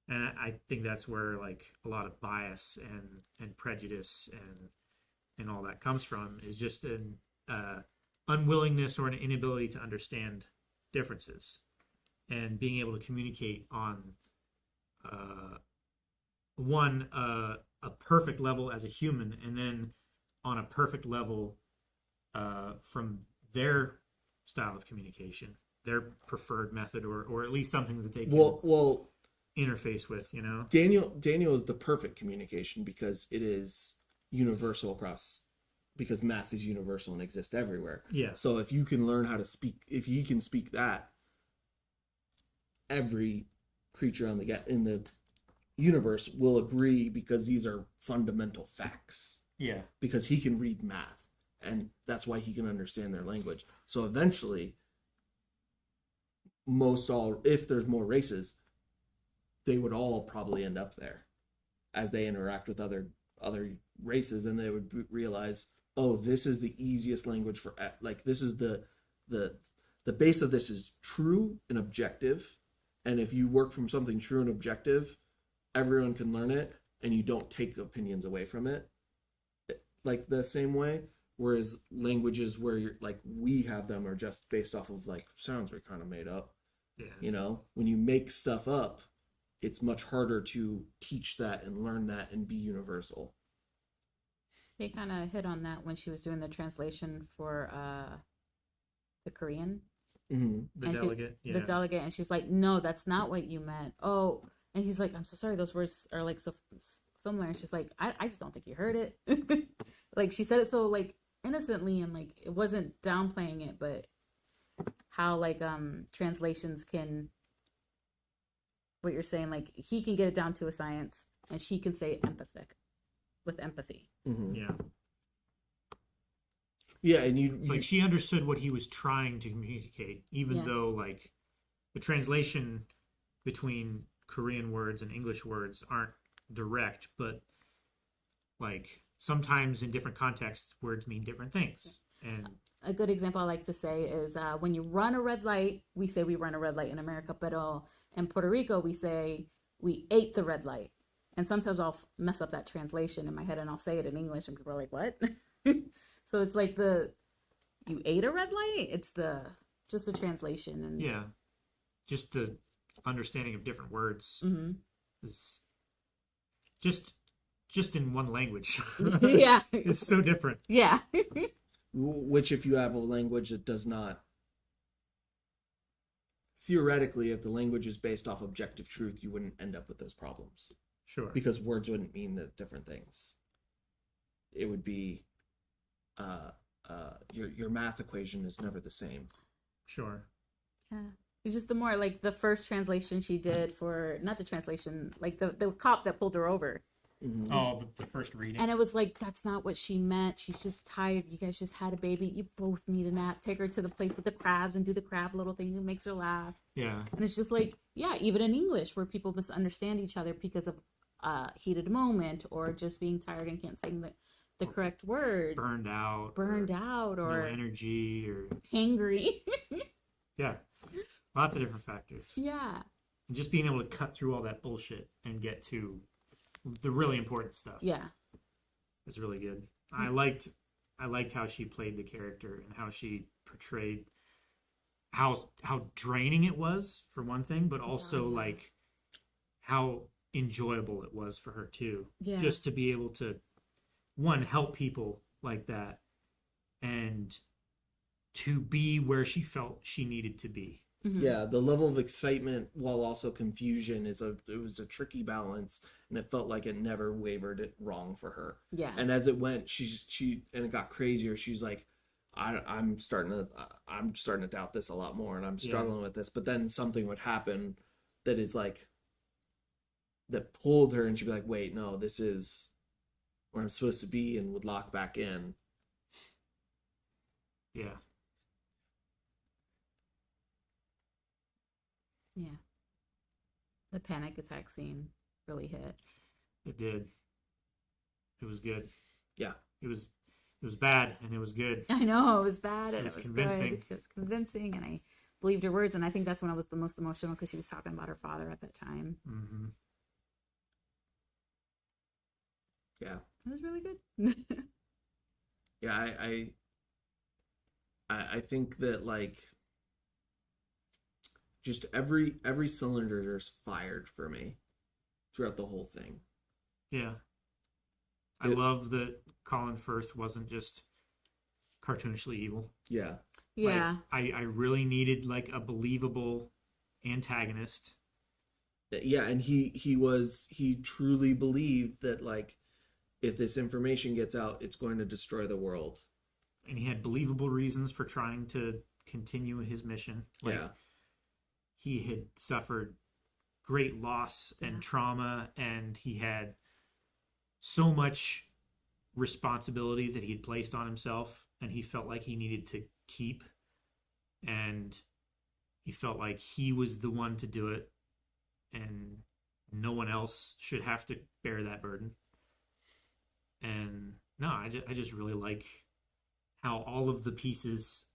Speaker 2: And I think that's where like a lot of bias and prejudice and all that comes from, is just an unwillingness or an inability to understand differences, and being able to communicate on a perfect level as a human, and then on a perfect level from their style of communication, their preferred method, or at least something that they can interface with, you know.
Speaker 1: Daniel is the perfect communication, because it is universal because math is universal and exists everywhere.
Speaker 2: Yeah.
Speaker 1: So if you can learn how to speak, if he can speak that, every creature in the universe will agree because these are fundamental facts.
Speaker 2: Yeah.
Speaker 1: Because he can read math, and that's why he can understand their language. So eventually, if there's more races, they would all probably end up there as they interact with other races, and they would realize, oh, this is the easiest language for, like, this is the base of this is true and objective, and if you work from something true and objective, everyone can learn it, and you don't take opinions away from it like the same way. Whereas languages where you're like, we have them are just based off of like sounds we kind of made up.
Speaker 2: Yeah.
Speaker 1: You know, when you make stuff up, it's much harder to teach that and learn that and be universal.
Speaker 3: They kind of hit on that when she was doing the translation for the Korean.
Speaker 1: Mm-hmm.
Speaker 2: The delegate.
Speaker 3: The delegate, and she's like, no, that's not what you meant. Oh, and he's like, I'm so sorry, those words are like so familiar. And she's like, I just don't think you heard it. Like, she said it so like innocently, and like it wasn't downplaying it, but how like translations can, what you're saying, like he can get it down to a science, and she can say empathic with empathy.
Speaker 1: Mm-hmm.
Speaker 2: Yeah.
Speaker 1: Yeah, and you
Speaker 2: like she understood what he was trying to communicate, even though like the translation between Korean words and English words aren't direct, but like sometimes in different contexts words mean different things. And
Speaker 3: a good example I like to say is when you run a red light, we say we run a red light in America, but in Puerto Rico we say we ate the red light. And sometimes I'll mess up that translation in my head and I'll say it in English and people are like, what? So it's like you ate a red light? It's just the translation. And
Speaker 2: yeah, just the understanding of different words is just in one language.
Speaker 3: Yeah.
Speaker 2: It's so different.
Speaker 3: Yeah.
Speaker 1: Which, if you have a language that does not, theoretically, if the language is based off objective truth, you wouldn't end up with those problems.
Speaker 2: Sure.
Speaker 1: Because words wouldn't mean the different things. It would be your math equation is never the same.
Speaker 2: Sure.
Speaker 3: Yeah. It's just the more like the first translation she did for, not the translation, like the cop that pulled her over.
Speaker 1: Mm-hmm.
Speaker 2: Oh, the first reading.
Speaker 3: And it was like, that's not what she meant. She's just tired. You guys just had a baby. You both need a nap. Take her to the place with the crabs and do the crab little thing that makes her laugh.
Speaker 2: Yeah.
Speaker 3: And it's just like, yeah, even in English where people misunderstand each other because of heated moment or just being tired and can't sing the correct words.
Speaker 2: Burned out.
Speaker 3: Or
Speaker 2: no energy or
Speaker 3: hangry.
Speaker 2: Yeah. Lots of different factors.
Speaker 3: Yeah.
Speaker 2: And just being able to cut through all that bullshit and get to the really important stuff.
Speaker 3: Yeah.
Speaker 2: Is really good. I liked how she played the character and how she portrayed how draining it was for one thing, but also like how enjoyable it was for her too.
Speaker 3: Yeah.
Speaker 2: Just to be able to help people like that and to be where she felt she needed to be.
Speaker 3: Mm-hmm.
Speaker 1: Yeah, the level of excitement while also confusion it was a tricky balance, and it felt like it never wavered it wrong for her.
Speaker 3: Yeah.
Speaker 1: And as it went, and it got crazier. She's like, I'm starting to doubt this a lot more, and I'm struggling with this. But then something would happen that is like that pulled her, and she'd be like, wait, no, this is where I'm supposed to be, and would lock back in.
Speaker 2: Yeah.
Speaker 3: Yeah. The panic attack scene really hit.
Speaker 2: It did. It was good.
Speaker 1: Yeah.
Speaker 2: It was bad and it was good.
Speaker 3: I know, it was bad and it was
Speaker 2: convincing.
Speaker 3: good. It was convincing, and I believed her words, and I think that's when I was the most emotional because she was talking about her father at that time.
Speaker 2: Mm-hmm.
Speaker 1: Yeah.
Speaker 3: It was really good.
Speaker 1: Yeah, I think that like just every cylinder is fired for me throughout the whole thing.
Speaker 2: Yeah. I love that Colin Firth wasn't just cartoonishly evil.
Speaker 1: Yeah.
Speaker 3: Yeah.
Speaker 2: Like, I really needed like a believable antagonist.
Speaker 1: Yeah, and he truly believed that like if this information gets out, it's going to destroy the world.
Speaker 2: And he had believable reasons for trying to continue his mission. Like,
Speaker 1: yeah.
Speaker 2: He had suffered great loss and trauma, and he had so much responsibility that he had placed on himself, and he felt like he needed to keep, and he felt like he was the one to do it, and no one else should have to bear that burden. And no, I just really like how all of the pieces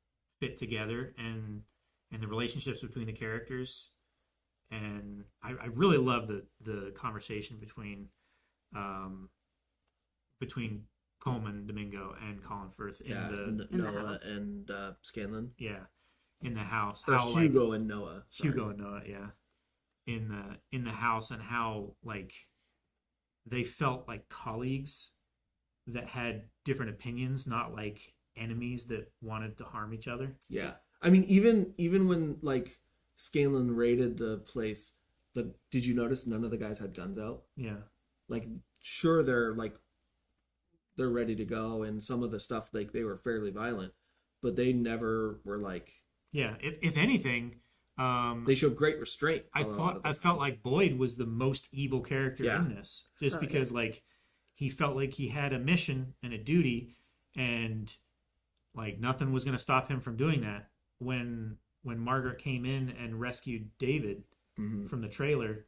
Speaker 2: fit together, and the relationships between the characters. And I really love the conversation between Coleman Domingo and Colin Firth in
Speaker 3: the
Speaker 1: Noah
Speaker 3: house.
Speaker 1: and Scanlon.
Speaker 2: Yeah, in the house.
Speaker 1: Or
Speaker 2: How
Speaker 1: Hugo and Noah. Sorry.
Speaker 2: Hugo and Noah, yeah. In the house, and how like they felt like colleagues that had different opinions, not like enemies that wanted to harm each other.
Speaker 1: Yeah. I mean, even when like Scanlon raided the place, did you notice none of the guys had guns out?
Speaker 2: Yeah.
Speaker 1: Like, sure, they're ready to go, and some of the stuff, like, they were fairly violent, but they never were like.
Speaker 2: Yeah. If anything,
Speaker 1: they showed great restraint.
Speaker 2: I felt like Boyd was the most evil character in this, just because like he felt like he had a mission and a duty, and like nothing was going to stop him from doing that. When Margaret came in and rescued David from the trailer,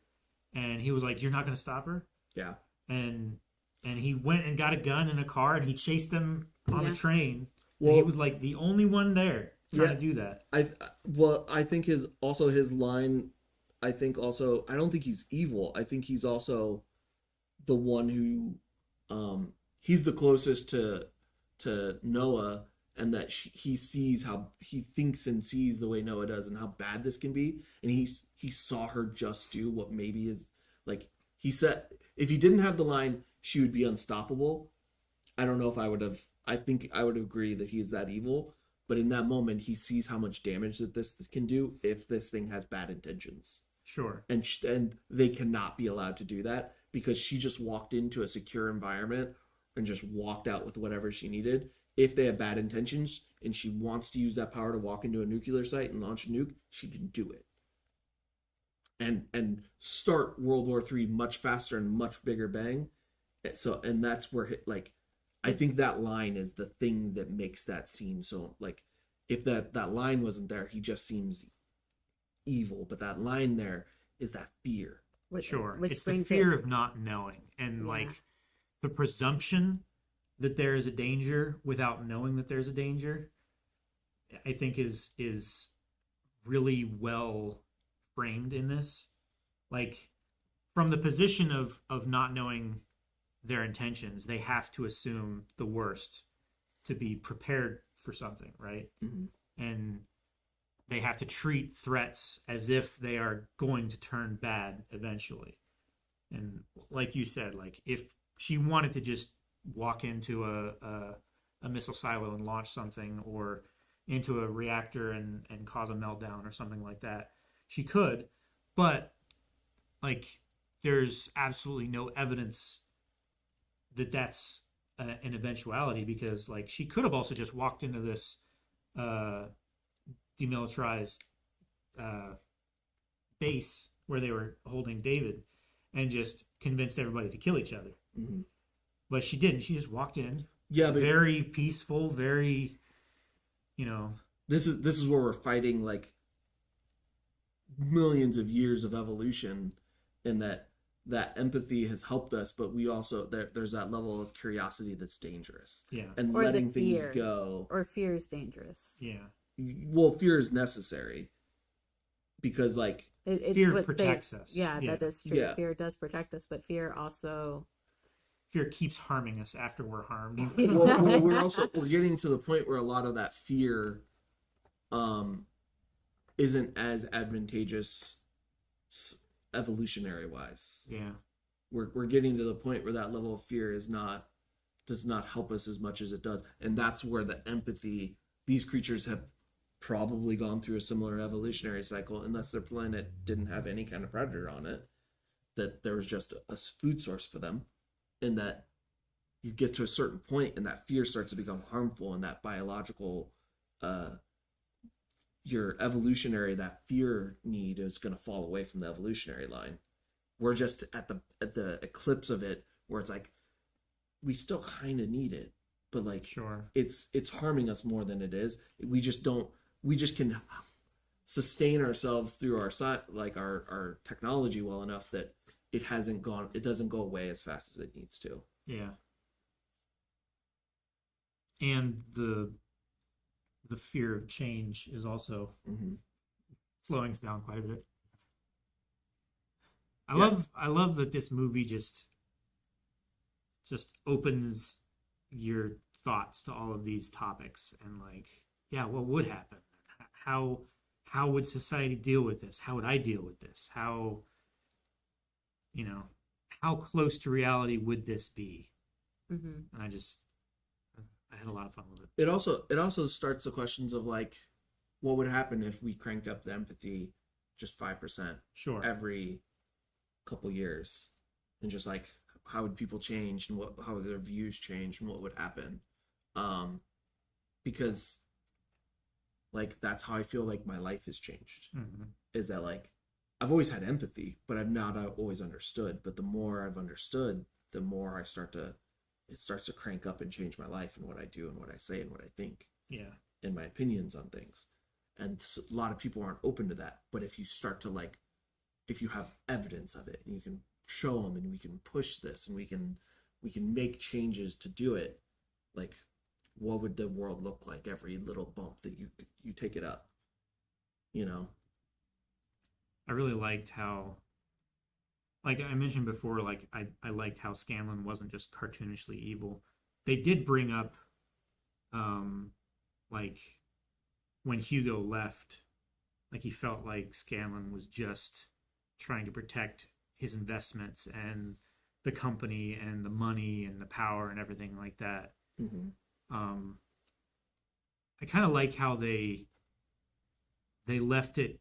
Speaker 2: and he was like, "You're not going to stop her."
Speaker 1: Yeah.
Speaker 2: And he went and got a gun in a car, and he chased them on the train.
Speaker 1: Well,
Speaker 2: he was like the only one there trying to do that.
Speaker 1: I think his line. I don't think he's evil. I think he's also the one who, he's the closest to Noah, and that he sees how he thinks and sees the way Noah does, and how bad this can be. And he saw her just do what maybe is like, he said, if he didn't have the line, she would be unstoppable. I don't know if I would have. I think I would agree that he's that evil. But in that moment, he sees how much damage that this can do if this thing has bad intentions.
Speaker 2: Sure.
Speaker 1: And they cannot be allowed to do that, because she just walked into a secure environment and just walked out with whatever she needed. If they have bad intentions and she wants to use that power to walk into a nuclear site and launch a nuke, she can do it. And start World War III much faster and much bigger bang. So, and that's where I think that line is the thing that makes that scene so, like, if that line wasn't there, he just seems evil. But that line there is that fear.
Speaker 2: Sure. It's the fear of not knowing, and like the presumption that there is a danger without knowing that there's a danger, I think is really well framed in this. Like, from the position of not knowing their intentions, they have to assume the worst to be prepared for something, right?
Speaker 1: Mm-hmm.
Speaker 2: And they have to treat threats as if they are going to turn bad eventually. And like you said, like if she wanted to just walk into a missile silo and launch something, or into a reactor and cause a meltdown or something like that, she could. But like, there's absolutely no evidence that that's an eventuality, because like she could have also just walked into this demilitarized base where they were holding David and just convinced everybody to kill each other.
Speaker 1: Mm-hmm.
Speaker 2: But she didn't. She just walked in.
Speaker 1: Yeah, but
Speaker 2: very peaceful, very,
Speaker 1: This is where we're fighting like millions of years of evolution, and that empathy has helped us, but we also there's that level of curiosity that's dangerous.
Speaker 2: Yeah.
Speaker 1: And
Speaker 3: or
Speaker 1: letting things
Speaker 3: fear.
Speaker 1: go.
Speaker 3: Or fear is dangerous.
Speaker 2: Yeah.
Speaker 1: Well, fear is necessary, because like
Speaker 2: fear protects us.
Speaker 3: Yeah, that is true.
Speaker 1: Yeah.
Speaker 3: Fear does protect us, but fear also
Speaker 2: keeps harming us after we're harmed.
Speaker 1: well, we're getting to the point where a lot of that fear isn't as advantageous evolutionary wise.
Speaker 2: Yeah.
Speaker 1: We're getting to the point where that level of fear does not help us as much as it does. And that's where the empathy, these creatures have probably gone through a similar evolutionary cycle, unless their planet didn't have any kind of predator on it, that there was just a food source for them, and that you get to a certain point and that fear starts to become harmful, and that biological your evolutionary, that fear need is going to fall away from the evolutionary line. We're just at the eclipse of it, where it's like we still kind of need it, but like
Speaker 2: Sure.
Speaker 1: it's harming us more than it is. We just can sustain ourselves through our technology well enough that it doesn't go away as fast as it needs to.
Speaker 2: Yeah. And the fear of change is also slowing us down quite a bit. I love that this movie just opens your thoughts to all of these topics, and like, yeah, what would happen? How would society deal with this? How would I deal with this? How close to reality would this be? And I had a lot of fun with it.
Speaker 1: It also starts the questions of like, what would happen if we cranked up the empathy just 5%
Speaker 2: Sure.
Speaker 1: every couple years, and just like, how would people change, and how would their views change, and what would happen? Because like, that's how I feel like my life has changed. Is that like, I've always had empathy, but I've not always understood. But the more I've understood, the more it starts to crank up and change my life, and what I do and what I say and what I think.
Speaker 2: Yeah.
Speaker 1: And my opinions on things. And a lot of people aren't open to that. But if you start to like, if you have evidence of it, and you can show them, and we can push this, and we can make changes to do it, like, what would the world look like every little bump that you take it up?
Speaker 2: I really liked how, like I mentioned before, like I liked how Scanlon wasn't just cartoonishly evil. They did bring up, like, when Hugo left, like, he felt like Scanlon was just trying to protect his investments and the company and the money and the power and everything like that. I kind of like how they left it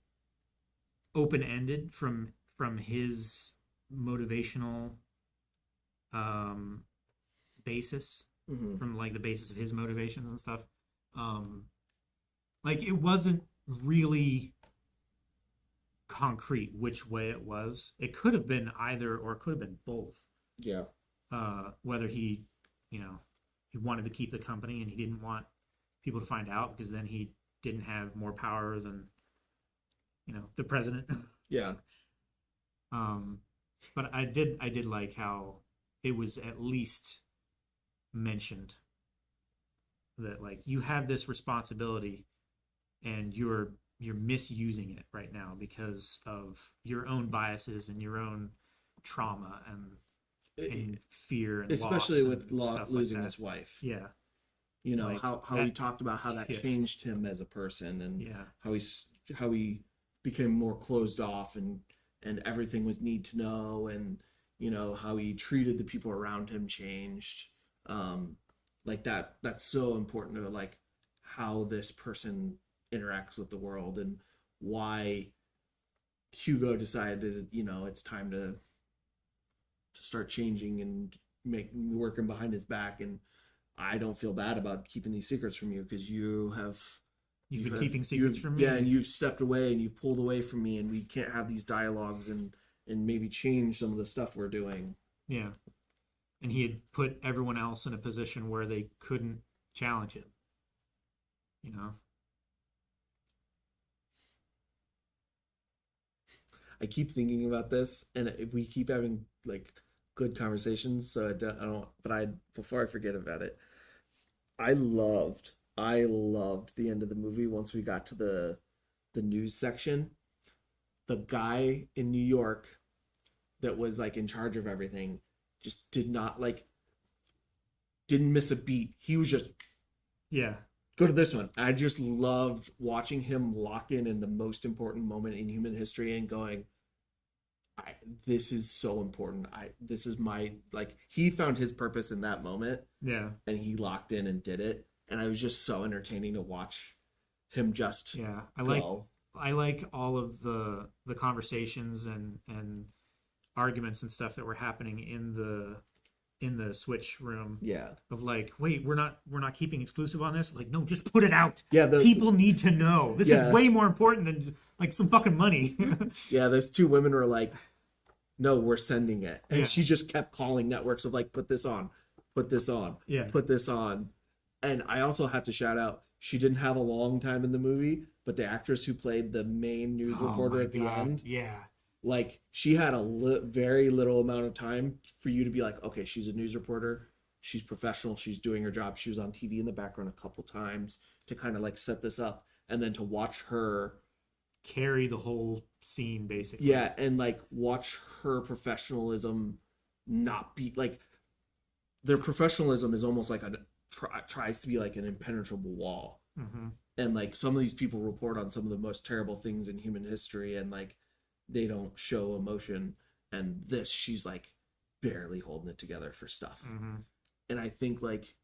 Speaker 2: open-ended from his motivational basis, from like the basis of his motivations and stuff. Like, it wasn't really concrete which way it was. It could have been either, or it could have been both.
Speaker 1: Yeah.
Speaker 2: Whether he wanted to keep the company and he didn't want people to find out, because then he didn't have more power than the president.
Speaker 1: Yeah.
Speaker 2: But I did like how it was at least mentioned that, like, you have this responsibility and you're misusing it right now because of your own biases and your own trauma and fear, and
Speaker 1: especially
Speaker 2: loss
Speaker 1: with losing
Speaker 2: like
Speaker 1: his wife.
Speaker 2: Yeah.
Speaker 1: Like how he talked about how that changed him as a person, and how he became more closed off, and everything was need to know, and how he treated the people around him changed. Like that's so important to like how this person interacts with the world, and why Hugo decided it's time to start changing and working behind his back. And I don't feel bad about keeping these secrets from you, because you've been
Speaker 2: keeping secrets from me.
Speaker 1: Yeah, and you've stepped away and you've pulled away from me, and we can't have these dialogues and maybe change some of the stuff we're doing.
Speaker 2: Yeah. And he had put everyone else in a position where they couldn't challenge him.
Speaker 1: I keep thinking about this, and if we keep having like good conversations, so before I forget about it, I loved the end of the movie. Once we got to the news section, the guy in New York that was like in charge of everything just didn't miss a beat. He was just, go to this one. I just loved watching him lock in the most important moment in human history, and going, this is so important. This is my, like, he found his purpose in that moment.
Speaker 2: Yeah.
Speaker 1: And he locked in and did it. And it was just so entertaining to watch him just go.
Speaker 2: I like all of the conversations and arguments and stuff that were happening in in the Switch room
Speaker 1: Yeah.
Speaker 2: of like, wait, we're not keeping exclusive on this. Like, no, just put it out.
Speaker 1: Yeah,
Speaker 2: People need to know. This
Speaker 1: Yeah.
Speaker 2: is way more important than like some fucking money.
Speaker 1: Yeah, those two women were like, no, we're sending it. And
Speaker 2: Yeah.
Speaker 1: she just kept calling networks of like, put this on, put this on,
Speaker 2: Yeah.
Speaker 1: put this on. And I also have to shout out, she didn't have a long time in the movie, but the actress who played the main news reporter
Speaker 2: my
Speaker 1: at the
Speaker 2: God.
Speaker 1: end,
Speaker 2: Yeah.
Speaker 1: like she had a very little amount of time for you to be like, okay, she's a news reporter. She's professional. She's doing her job. She was on TV in the background a couple times to kind of like set this up. And then to watch her
Speaker 2: Carry the whole scene, basically.
Speaker 1: yeah, and like watch her professionalism not be like their professionalism is almost like tries to be like an impenetrable wall.
Speaker 2: Mm-hmm.
Speaker 1: And like some of these people report on some of the most terrible things in human history, and like they don't show emotion. And this, she's like barely holding it together for stuff.
Speaker 2: Mm-hmm.
Speaker 1: And I think like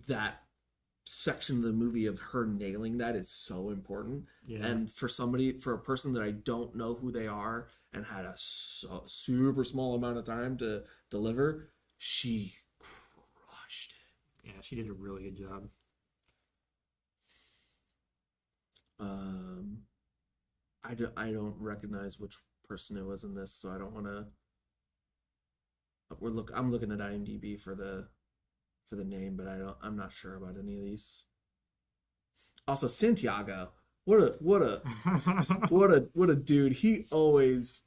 Speaker 1: that section of the movie of her nailing that is so important.
Speaker 2: Yeah.
Speaker 1: And for a person that I don't know who they are and had a super small amount of time to deliver, she crushed it.
Speaker 2: Yeah, she did a really good job.
Speaker 1: I don't recognize which person it was in this, so I don't want to. I'm looking at IMDb for the name, but I'm not sure about any of these. Also, Santiago, what a dude. He always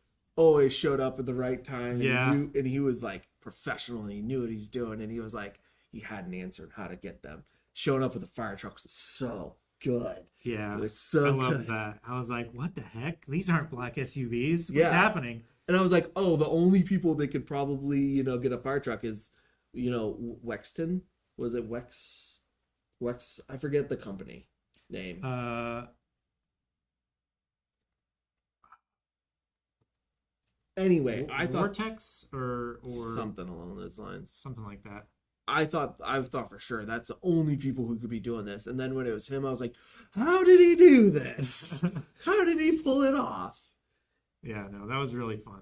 Speaker 1: showed up at the right time. And he was like professional, and he knew what he's doing, and he was like, he had an answer on how to get them. Showing up with the fire trucks is so good.
Speaker 2: Yeah,
Speaker 1: it was so
Speaker 2: I
Speaker 1: good.
Speaker 2: love that. I was like, what the heck? These aren't black SUVs. What's happening?
Speaker 1: And I was like, oh, the only people that could probably, get a fire truck is, Wexton. Was it Wex? I forget the company name. Anyway, I thought
Speaker 2: Vortex or
Speaker 1: something along those lines.
Speaker 2: Something like that.
Speaker 1: I thought for sure that's the only people who could be doing this. And then when it was him, I was like, how did he do this? How did he pull it off?
Speaker 2: Yeah, no, that was really fun.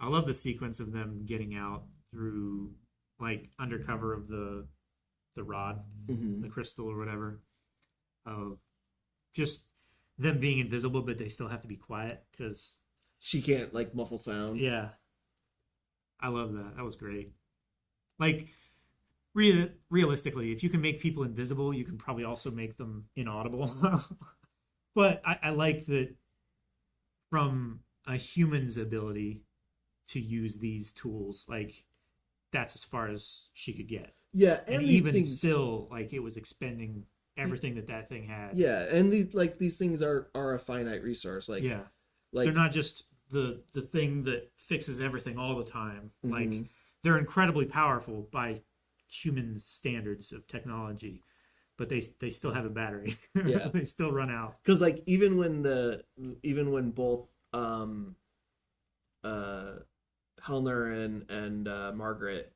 Speaker 2: I love the sequence of them getting out through like undercover of the rod,
Speaker 1: Mm-hmm.
Speaker 2: the crystal or whatever, of just them being invisible, but they still have to be quiet because
Speaker 1: she can't like muffle sound.
Speaker 2: Yeah, I love that. That was great. Like realistically, if you can make people invisible, you can probably also make them inaudible. But I like that from a human's ability to use these tools, like that's as far as she could get.
Speaker 1: Yeah,
Speaker 2: and even things, still, like it was expending everything that thing had.
Speaker 1: Yeah, and these things are a finite resource. Like
Speaker 2: yeah,
Speaker 1: like
Speaker 2: they're not just the thing that fixes everything all the time.
Speaker 1: Mm-hmm.
Speaker 2: Like they're incredibly powerful by human standards of technology, but they still have a battery.
Speaker 1: Yeah,
Speaker 2: they still run out.
Speaker 1: Because like even when both Helner and Margaret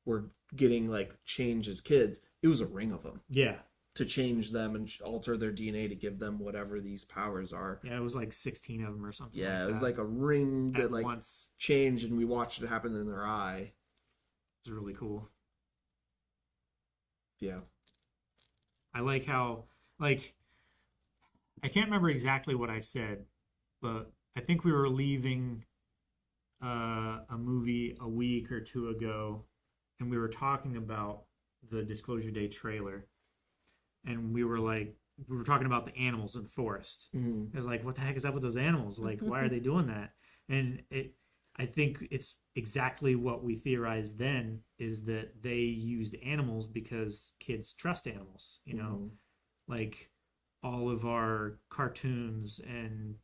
Speaker 1: were getting like changed as kids, it was a ring of them.
Speaker 2: Yeah.
Speaker 1: To change them and alter their DNA to give them whatever these powers are.
Speaker 2: Yeah, it was like 16 of them or something.
Speaker 1: Yeah,
Speaker 2: like
Speaker 1: it was
Speaker 2: that.
Speaker 1: like a ring that like
Speaker 2: once
Speaker 1: changed, and we watched it happen in their eye.
Speaker 2: It's really cool.
Speaker 1: Yeah.
Speaker 2: I like how, like, I can't remember exactly what I said, but I think we were leaving a movie a week or two ago, and we were talking about the Disclosure Day trailer, and we were talking about the animals in the forest.
Speaker 1: Mm-hmm.
Speaker 2: I was like, what the heck is up with those animals? Like, why are they doing that? And I think it's exactly what we theorized then, is that they used animals because kids trust animals, you know,
Speaker 1: Mm-hmm.
Speaker 2: like all of our cartoons and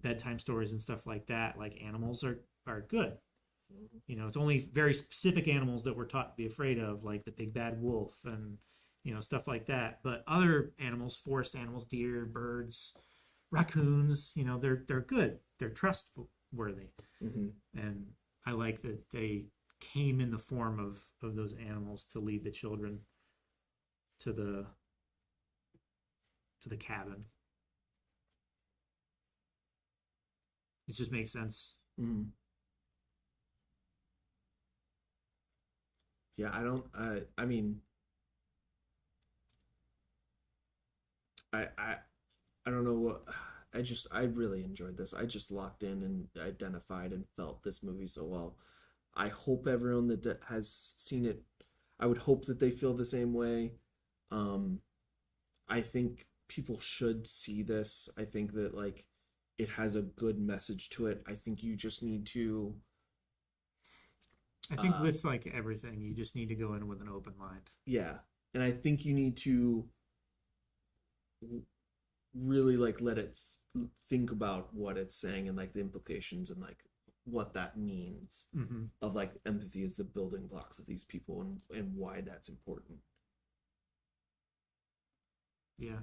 Speaker 2: bedtime stories and stuff like that, like animals are good. You know, it's only very specific animals that we're taught to be afraid of, like the big bad wolf and, you know, stuff like that. But other animals, forest animals, deer, birds, raccoons, you know, they're good. They're trustworthy. Mm-hmm. And I like that they came in the form of those animals to lead the children to the cabin. It just makes sense.
Speaker 1: Mm-hmm. Yeah, I mean, I I don't know what I really enjoyed this. I just locked in and identified and felt this movie so well. I hope everyone that has seen it, I would hope that they feel the same way. Um, I think people should see this. I think that like it has a good message to it. I think you just need to
Speaker 2: I think with like everything, you just need to go in with an open mind.
Speaker 1: yeah. And I think you need to really like let it think about what it's saying and like the implications and like what that means
Speaker 2: Mm-hmm.
Speaker 1: of like empathy is the building blocks of these people and why that's important.
Speaker 2: Yeah.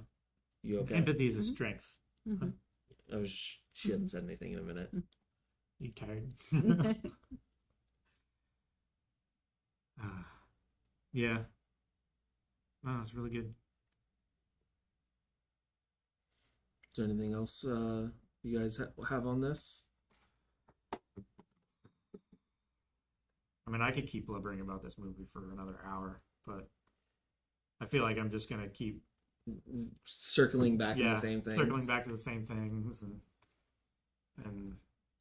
Speaker 1: You okay?
Speaker 2: Empathy is a
Speaker 3: Mhm.
Speaker 2: strength.
Speaker 3: Mm-hmm.
Speaker 1: I was she hadn't said anything in a minute.
Speaker 2: You tired? Yeah. No, it's really good.
Speaker 1: Is there anything else you guys have on this?
Speaker 2: I mean, I could keep blubbering about this movie for another hour, but I feel like I'm just gonna keep
Speaker 1: Circling back to the same thing.
Speaker 2: circling back to the same things, and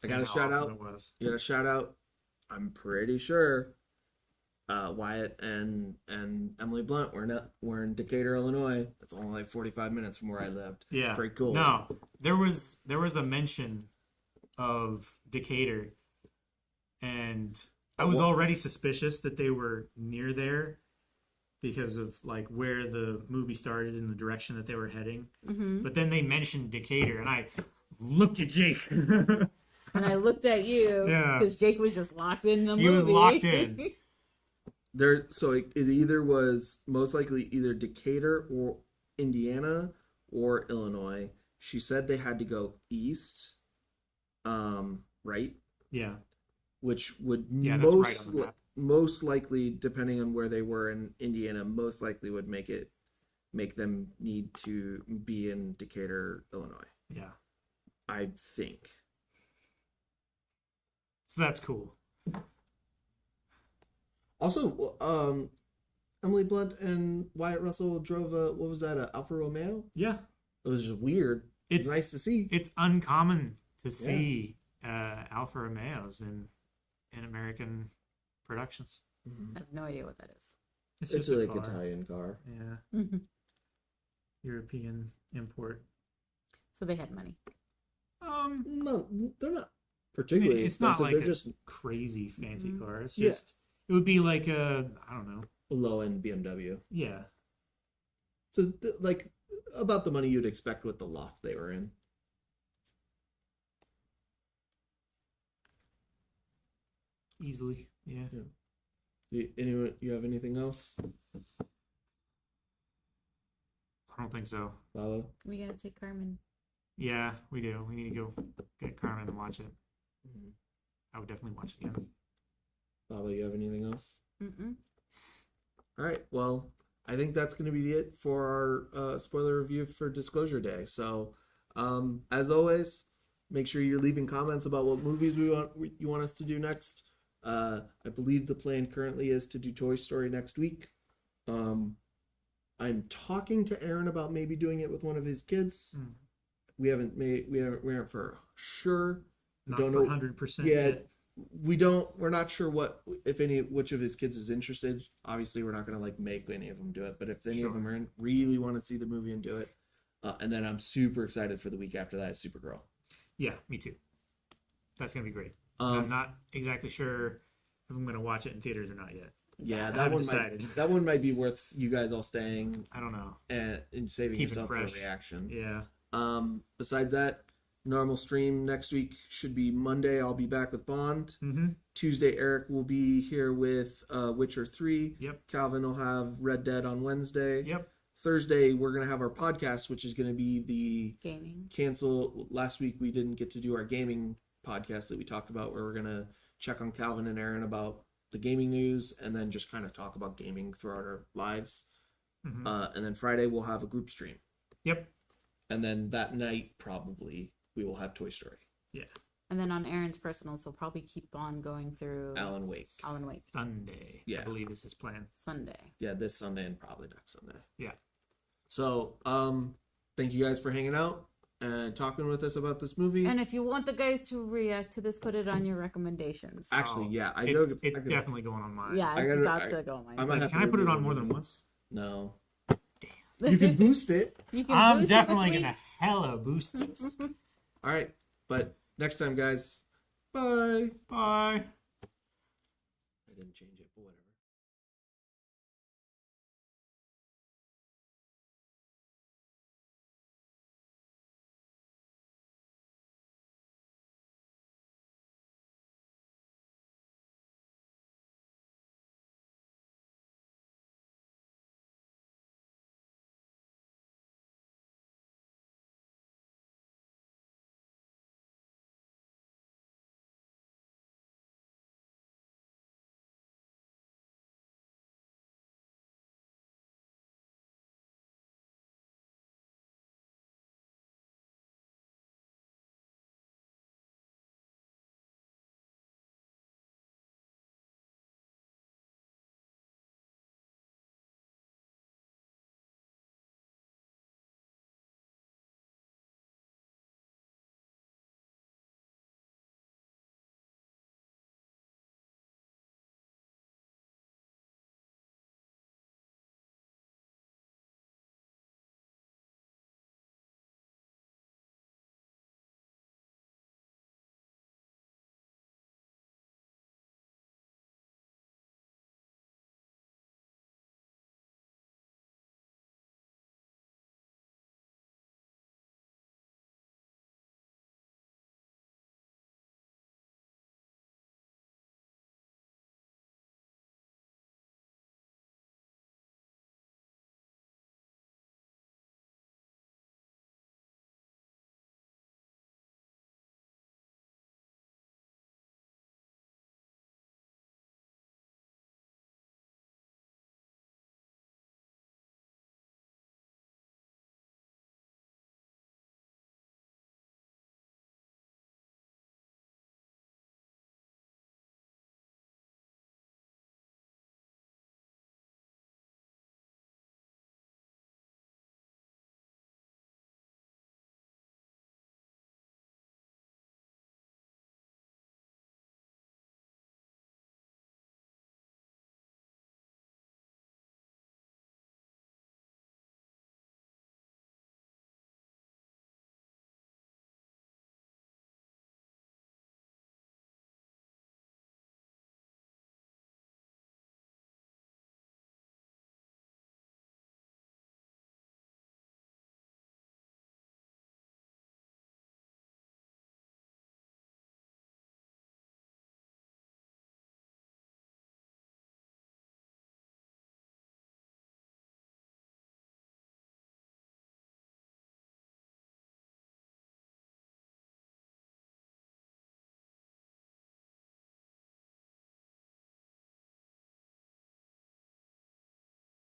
Speaker 1: I got a
Speaker 2: saying
Speaker 1: shout
Speaker 2: how awesome
Speaker 1: out.
Speaker 2: it was.
Speaker 1: You got a shout out. I'm pretty sure Wyatt and Emily Blunt we're in Decatur, Illinois. It's only like 45 minutes from where I lived.
Speaker 2: Yeah,
Speaker 1: Pretty cool.
Speaker 2: No, there was a mention of Decatur, and I was already suspicious that they were near there because of like where the movie started and the direction that they were heading.
Speaker 3: Mm-hmm.
Speaker 2: But then they mentioned Decatur, and I looked at Jake.
Speaker 3: And I looked at you because Jake was just locked in the movie.
Speaker 2: You were locked in.
Speaker 1: So it either was most likely either Decatur or Indiana or Illinois. She said they had to go east, right?
Speaker 2: Yeah.
Speaker 1: Which would
Speaker 2: That's right on the map.
Speaker 1: most likely, depending on where they were in Indiana, most likely would make them need to be in Decatur, Illinois.
Speaker 2: Yeah.
Speaker 1: I think.
Speaker 2: So that's cool.
Speaker 1: Also, Emily Blunt and Wyatt Russell drove what was that, a Alfa Romeo?
Speaker 2: Yeah.
Speaker 1: It was just weird. It's nice to see.
Speaker 2: It's uncommon to see Alfa Romeos in American productions.
Speaker 1: Mm-hmm.
Speaker 3: I have no idea what that is.
Speaker 1: It's
Speaker 2: just
Speaker 1: like
Speaker 2: a car.
Speaker 1: Italian car.
Speaker 2: Yeah.
Speaker 3: Mm-hmm.
Speaker 2: European import.
Speaker 3: So they had money.
Speaker 1: No, they're not particularly
Speaker 2: it's
Speaker 1: expensive.
Speaker 2: not like
Speaker 1: They're
Speaker 2: a
Speaker 1: just
Speaker 2: crazy fancy
Speaker 3: Mhm.
Speaker 2: car. It's
Speaker 1: Yeah.
Speaker 2: just it would be like a I don't know.
Speaker 1: a low-end BMW.
Speaker 2: Yeah.
Speaker 1: So like about the money you'd expect with the loft they were in.
Speaker 2: Easily. Yeah.
Speaker 1: Anyone, you have anything else,
Speaker 2: I don't think so.
Speaker 1: Lalo?
Speaker 3: We gotta take Carmen.
Speaker 2: Yeah, we do. We need to go get Carmen and watch it.
Speaker 1: Mm-hmm.
Speaker 2: I would definitely watch it again.
Speaker 1: Lalo, you have anything else?
Speaker 3: Mm-mm.
Speaker 1: All right. Well, I think that's going to be it for our spoiler review for Disclosure Day. So, as always, make sure you're leaving comments about what movies you want us to do next. I believe the plan currently is to do Toy Story next week. I'm talking to Aaron about maybe doing it with one of his kids.
Speaker 2: Mm.
Speaker 1: We aren't for sure.
Speaker 2: Not
Speaker 1: Don't
Speaker 2: for
Speaker 1: know
Speaker 2: 100%
Speaker 1: Yeah,
Speaker 2: yet.
Speaker 1: we're not sure which of his kids is interested. Obviously, we're not going to like make any of them do it, but if any of them really want to see the movie and do it, and then I'm super excited for the week after that, Supergirl.
Speaker 2: Yeah, me too. That's gonna be great. I'm not exactly sure if I'm gonna watch it in theaters or not yet.
Speaker 1: Yeah,
Speaker 2: that
Speaker 1: one might be worth you guys all staying
Speaker 2: I don't know.
Speaker 1: and saving
Speaker 2: Keep it
Speaker 1: yourself for a
Speaker 2: fresh.
Speaker 1: reaction.
Speaker 2: Yeah.
Speaker 1: Besides that, normal stream next week should be Monday. I'll be back with Bond.
Speaker 2: Mm-hmm.
Speaker 1: Tuesday, Eric will be here with Witcher 3.
Speaker 2: Yep.
Speaker 1: Calvin will have Red Dead on Wednesday.
Speaker 2: Yep.
Speaker 1: Thursday, we're going to have our podcast, which is going to be the
Speaker 3: Gaming.
Speaker 1: cancel. Last week, we didn't get to do our gaming podcast that we talked about, where we're going to check on Calvin and Aaron about the gaming news and then just kind of talk about gaming throughout our lives.
Speaker 2: Mm-hmm.
Speaker 1: And then Friday, we'll have a group stream.
Speaker 2: Yep.
Speaker 1: And then that night, probably, we will have Toy Story.
Speaker 2: Yeah.
Speaker 3: And then on Aaron's personals, he'll probably keep on going through
Speaker 1: Alan Wake.
Speaker 2: Sunday,
Speaker 1: Yeah.
Speaker 2: I believe is his plan.
Speaker 3: Sunday.
Speaker 1: Yeah, this Sunday and probably next Sunday.
Speaker 2: Yeah.
Speaker 1: So, thank you guys for hanging out and talking with us about this movie.
Speaker 3: And if you want the guys to react to this, put it on your recommendations.
Speaker 1: Actually, yeah,
Speaker 2: It's definitely going on mine.
Speaker 3: Yeah, it's about to go on my
Speaker 2: Like, can I put it on more than once?
Speaker 1: No. You can boost it.
Speaker 2: I'm
Speaker 3: boost
Speaker 2: definitely
Speaker 3: it
Speaker 2: gonna hella boost this.
Speaker 1: All right, but next time, guys. Bye.
Speaker 2: Bye.
Speaker 1: I didn't change it, but whatever.